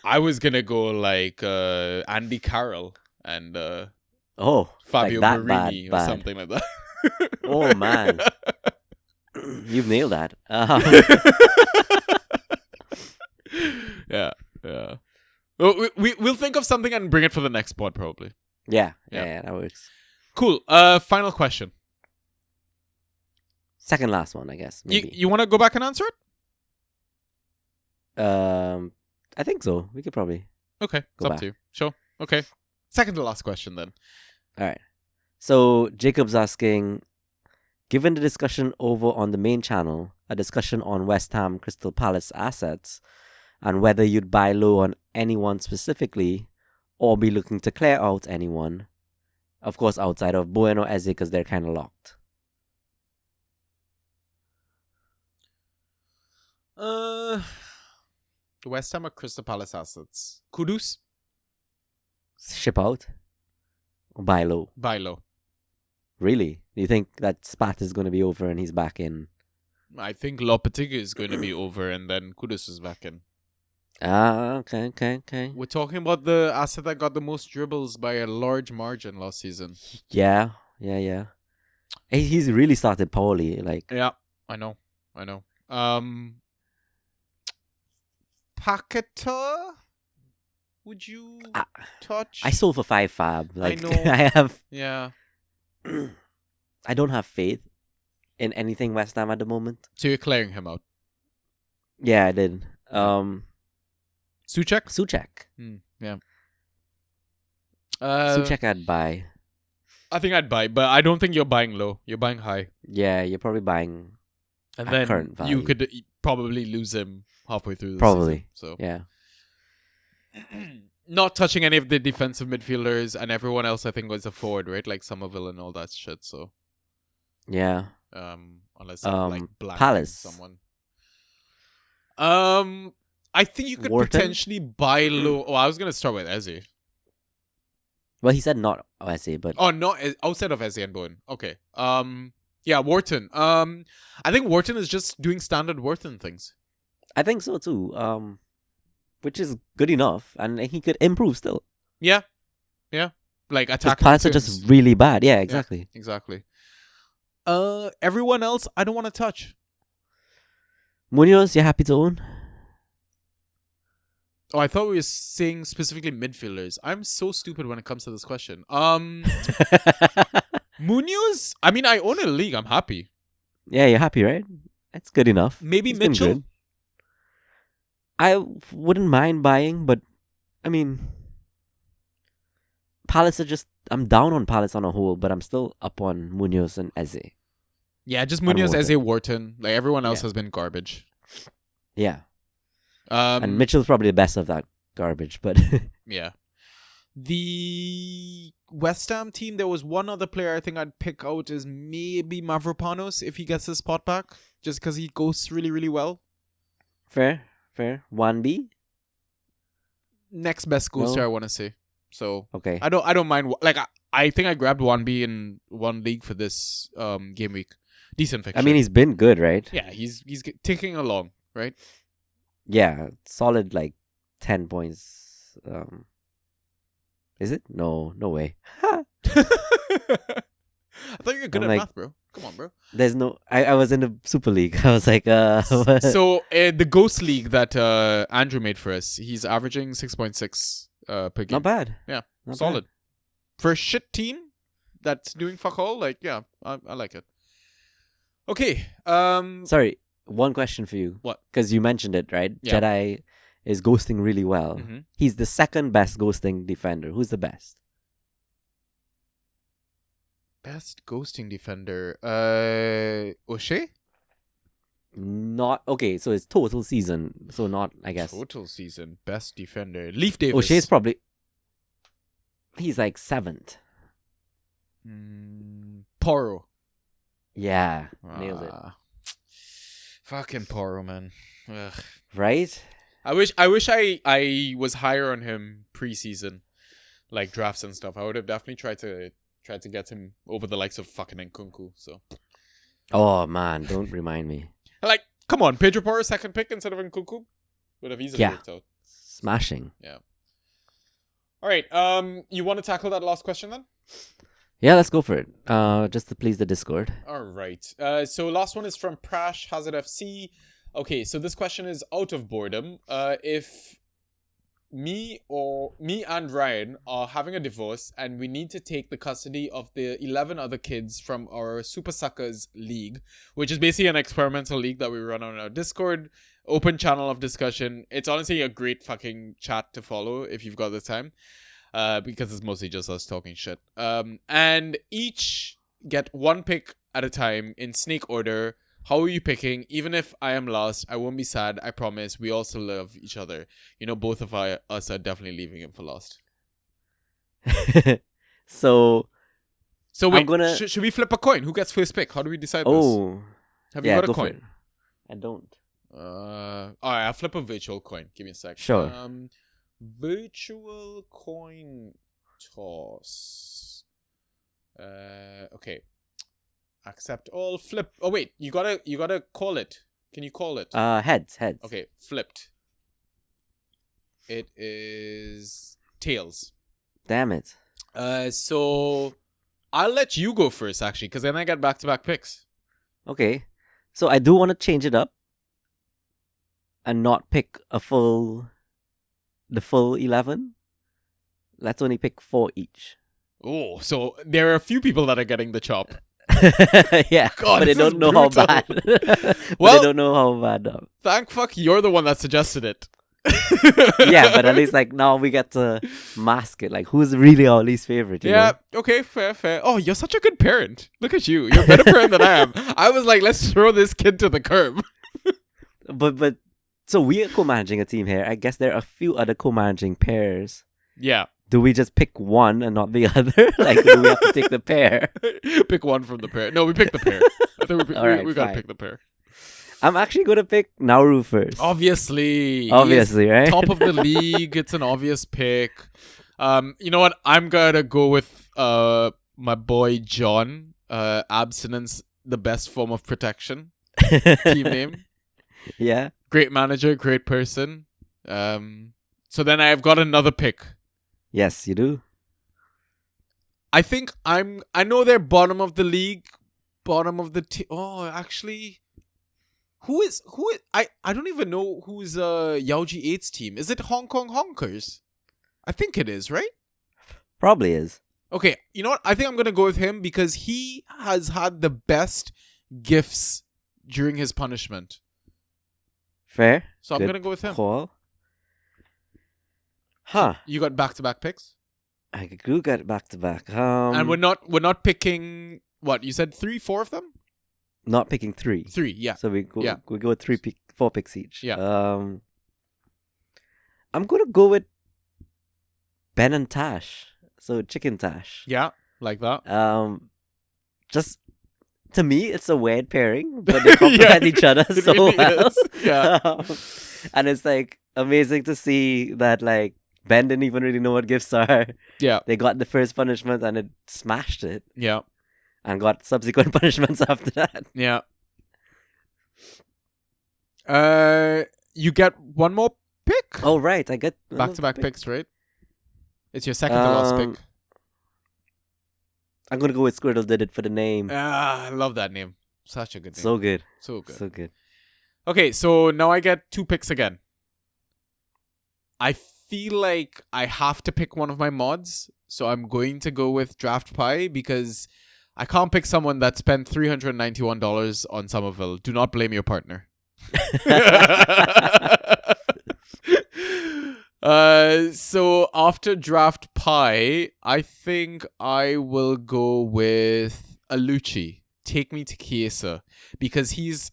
A: I was gonna go like Andy Carroll and
B: Oh,
A: Fabio
B: like that
A: Marini or
B: bad.
A: something like that.
B: Oh man, you've nailed that.
A: Yeah. Well, we'll think of something and bring it for the next pod probably.
B: Yeah,
A: Yeah.
B: that works.
A: Cool. Final question.
B: Second last one, I guess. Maybe.
A: You want to go back and answer it?
B: I think so. We could probably.
A: Okay, it's
B: Go
A: up
B: back.
A: to you. Sure. Okay. Second to last question then.
B: All right. So Jacob's asking, given the discussion over on the main channel, a discussion on West Ham Crystal Palace assets, and whether you'd buy low on anyone specifically, or be looking to clear out anyone, of course outside of Bowen or Eze because they're kind of locked.
A: West Ham or Crystal Palace assets? Kudus?
B: Ship out or buy low?
A: Buy low.
B: Really? Do you think that spat is going to be over and he's back in?
A: I think Lopetegui is going to be over and then Kudus is back in.
B: Okay.
A: We're talking about the asset that got the most dribbles by a large margin last season.
B: Yeah. He's really started poorly. Like,
A: Yeah, I know. Paqueta? Would you touch?
B: I sold for 5 fab. Like,
A: know.
B: I have.
A: Yeah.
B: I don't have faith in anything West Ham at the moment.
A: So you're clearing him out.
B: Yeah, I did.
A: Souček?
B: Souček.
A: Uh,
B: Souček I'd buy.
A: I think I'd buy, but I don't think you're buying low. You're buying high.
B: Yeah, you're probably buying.
A: And
B: At
A: then
B: current value.
A: you could probably lose him halfway through the
B: Probably.
A: season. So
B: Yeah.
A: not touching any of the defensive midfielders, and everyone else I think was a forward, right? Like Somerville and all that shit. So
B: Yeah.
A: unless I'm like blanking
B: Palace.
A: someone. I think you could
B: Wharton?
A: potentially buy low. Oh, I was gonna start with Eze.
B: Well, he said not Eze, but
A: Oh, no, outside of Eze and Bowen. Okay. Yeah, Wharton. I think Wharton is just doing standard Wharton things.
B: I think so too. Which is good enough, and he could improve still.
A: Yeah. Like
B: His
A: attacking.
B: Palace are
A: things.
B: just really bad. Yeah, exactly.
A: Exactly. Everyone else, I don't want to touch.
B: Munoz, you're happy to own?
A: Oh, I thought we were saying specifically midfielders. I'm so stupid when it comes to this question. Munoz? I mean, I own a league. I'm happy.
B: Yeah, you're happy, right? That's good enough.
A: Maybe
B: He's been
A: Mitchell?
B: good. I wouldn't mind buying, but I mean, Palace are just. I'm down on Palace on a whole, but I'm still up on Munoz and Eze.
A: Yeah, just Munoz,
B: Wharton.
A: Eze, Wharton. Like everyone else
B: Yeah.
A: has been garbage.
B: Yeah, and Mitchell's probably the best of that garbage, but
A: Yeah. The West Ham team, there was one other player I think I'd pick out is maybe Mavropanos if he gets his spot back, just because he ghosts really, really well.
B: fair. 1B.
A: Next best ghoster,
B: No.
A: I want to say. So
B: Okay.
A: I don't mind. Like I think I grabbed 1B in one league for this game week. Decent fixture.
B: I mean, he's been good, right?
A: yeah, he's ticking along, right?
B: Yeah, solid like 10 points. Is it? No way.
A: I thought you were good
B: I'm
A: at
B: like-
A: math, bro. Come on, bro.
B: There's no. I was in the Super League. I was like, what?
A: So the Ghost League that Andrew made for us, he's averaging 6.6 per game.
B: Not bad.
A: Yeah,
B: Not
A: solid.
B: bad.
A: For a shit team that's doing fuck all, like, yeah, I like it. Okay.
B: Sorry, one question for you.
A: What?
B: Because you mentioned it, right?
A: Yeah.
B: Jedi is ghosting really well.
A: Mhm.
B: He's the second best ghosting defender. Who's the best?
A: Best ghosting defender. O'Shea?
B: Not okay. So it's total season. So not, I guess.
A: Total season. Best defender. Leaf Davis.
B: O'Shea's probably. He's like 7th.
A: Poro.
B: Yeah, nailed it.
A: Fucking Poro, man. Ugh.
B: Right?
A: I wish I was higher on him preseason, like drafts and stuff. I would have definitely tried to get him over the likes of fucking Nkunku. So,
B: Oh man, don't remind me.
A: like, come on, Pedro Poro second pick instead of Nkunku would have easily worked out.
B: Smashing.
A: Yeah. All right. You want to tackle that last question then?
B: Yeah, let's go for it. Just to please the Discord.
A: All right. So last one is from Prash Hazard FC. Okay, so this question is out of boredom. If me and Ryan are having a divorce and we need to take the custody of the 11 other kids from our Super Suckers League, which is basically an experimental league that we run on our Discord, open channel of discussion. It's honestly a great fucking chat to follow if you've got the time. Because it's mostly just us talking shit. And each get one pick at a time in snake order. How are you picking? Even if I am lost, I won't be sad. I promise. We also love each other. You know, both of us are definitely leaving him for lost.
B: So
A: wait,
B: I'm gonna...
A: should we flip a coin? Who gets first pick? How do we decide this?
B: Oh.
A: Have you got a
B: go for
A: coin?
B: it. I don't.
A: Alright, I'll flip a virtual coin. Give me a sec.
B: Sure.
A: Virtual coin toss. Okay. Accept all. Flip. Oh wait, you gotta call it. Can you call it?
B: Heads.
A: Okay, flipped. It is tails.
B: Damn it.
A: So I'll let you go first actually, because then I get back-to-back picks.
B: Okay. So I do want to change it up and not pick the full 11. Let's only pick 4 each.
A: Oh, so there are a few people that are getting the chop.
B: Yeah,
A: God,
B: but they
A: this
B: don't
A: is
B: know how
A: brutal.
B: bad.
A: Well,
B: they don't know how bad.
A: Thank fuck you're the one that suggested it.
B: Yeah, but at least like now we get to mask it. Like who's really our least favorite? You
A: Yeah,
B: know?
A: okay, fair. Oh, you're such a good parent. Look at you. You're a better parent than I am. I was like, let's throw this kid to the curb.
B: But so we are co-managing a team here. I guess there are a few other co-managing pairs.
A: Yeah.
B: Do we just pick one and not the other? Like, do we have to take the pair?
A: Pick one from the pair. No, we picked the pair. I think we
B: Alright,
A: gotta
B: fine.
A: pick the pair.
B: I'm actually going to pick Nauru first.
A: Obviously,
B: right?
A: top of the league. It's an obvious pick. You know what? I'm gonna go with my boy John. Abstinence, the best form of protection. Team name.
B: Yeah.
A: Great manager, great person. So then I've got another pick.
B: Yes, you do.
A: I think I know they're bottom of the league, bottom of the team. Oh, actually, who is I don't even know who's Yaoji 8's team. Is it Hong Kong Honkers? I think it is, right?
B: Probably is.
A: Okay, you know what? I think I'm gonna go with him because he has had the best gifts during his punishment.
B: Fair.
A: So I'm
B: Good
A: gonna go with him.
B: Call. Huh.
A: You got back-to-back picks,
B: I do get back to back.
A: and we're not picking what you said. 3, 4 of them.
B: Not picking 3.
A: 3, yeah.
B: So we go.
A: Yeah.
B: We go 4 picks each.
A: Yeah.
B: I'm gonna go with Ben and Tash. So Chicken Tash.
A: Yeah, like that.
B: Just to me, it's a weird pairing, but they complement each other
A: It
B: so
A: really
B: well.
A: is. Yeah.
B: And it's like amazing to see that like Ben didn't even really know what gifts are.
A: Yeah.
B: They got the first punishment and it smashed it,
A: Yeah.
B: and got subsequent punishments after that.
A: Yeah. You get one more pick.
B: Oh right, I get
A: Back-to-back picks, right? It's your second to last pick.
B: I'm gonna go with Squirtle Did It for the name.
A: I love that name. Such a good name.
B: So good.
A: So good.
B: So good.
A: Okay, so now I get 2 picks again. I feel like I have to pick one of my mods, so I'm going to go with Draft Pie because I can't pick someone that spent $391 on Somerville. Do not blame your partner. So after Draft Pie, I think I will go with Alucci. Take Me to Chiesa, because he's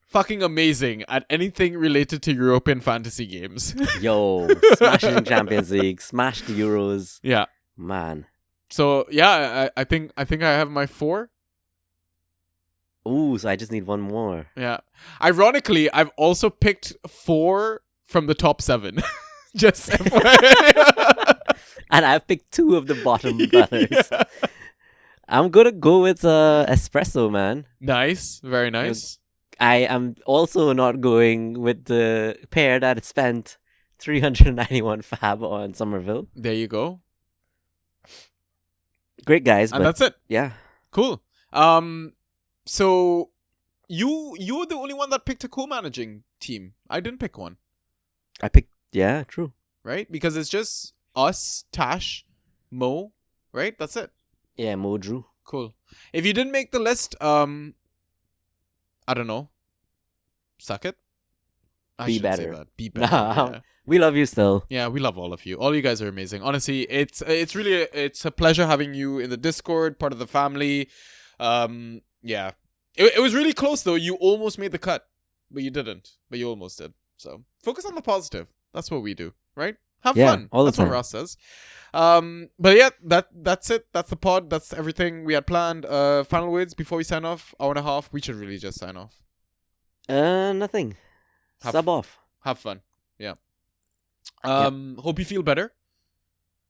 A: fucking amazing at anything related to European fantasy games.
B: Yo, smashing Champions League, smash the Euros.
A: Yeah.
B: Man.
A: So yeah, I think I have my 4.
B: Ooh, so I just need one more.
A: Yeah. Ironically, I've also picked 4 from the top 7. Just FYI.
B: And I've picked 2 of the bottom
A: Yeah.
B: brothers. I'm gonna go with espresso, man.
A: Nice. Very nice.
B: I am also not going with the pair that spent 391 fab on Somerville.
A: There you go.
B: Great guys,
A: And
B: but
A: that's it.
B: yeah.
A: Cool. So you're the only one that picked a co-managing team. I didn't pick one,
B: I picked, yeah, true.
A: right? Because it's just us, Tash, Mo, right? That's it.
B: Yeah, Mo Drew.
A: Cool. If you didn't make the list, I don't know. Suck it. I
B: Be
A: shouldn't say
B: better.
A: that. Be better.
B: Nah.
A: Yeah.
B: We love you still.
A: Yeah, we love all of you. All you guys are amazing. Honestly, it's really it's a pleasure having you in the Discord, part of the family. Yeah. It was really close though. You almost made the cut, but you didn't. But you almost did. So focus on the positive. That's what we do, right? Have
B: Yeah,
A: fun.
B: all the
A: That's what
B: time.
A: Ross says. But yeah, that's it. That's the pod. That's everything we had planned. Final words before we sign off. Hour and a half. We should really just sign off.
B: Nothing.
A: Have-
B: Sub off.
A: Have fun. Yeah. Hope you feel better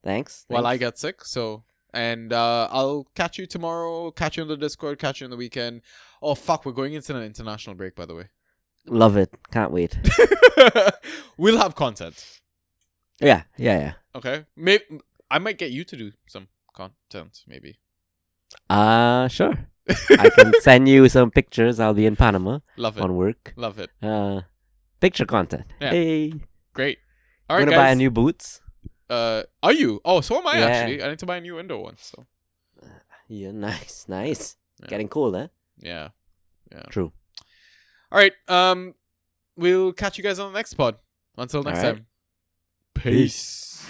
B: Thanks.
A: while I
B: thanks.
A: get sick. So, and I'll catch you tomorrow. Catch you on the Discord. Catch you on the weekend. Oh fuck, we're going into an international break, by the way.
B: Love it. Can't wait.
A: We'll have content.
B: Yeah.
A: Okay. Maybe I might get you to do some content. Maybe.
B: Sure. I can send you some pictures. I'll be in Panama
A: Love it.
B: on work.
A: Love it.
B: Picture content.
A: Yeah.
B: Hey.
A: Great. All
B: I'm
A: right,
B: gonna buy a
A: guys.
B: new boots.
A: Are you? Oh, so am I
B: Yeah.
A: actually. I need to buy a new window one. So
B: Yeah, nice.
A: Yeah.
B: Getting cold, eh?
A: yeah.
B: True.
A: All right. We'll catch you guys on the next pod. Until next
B: All right.
A: time. Peace.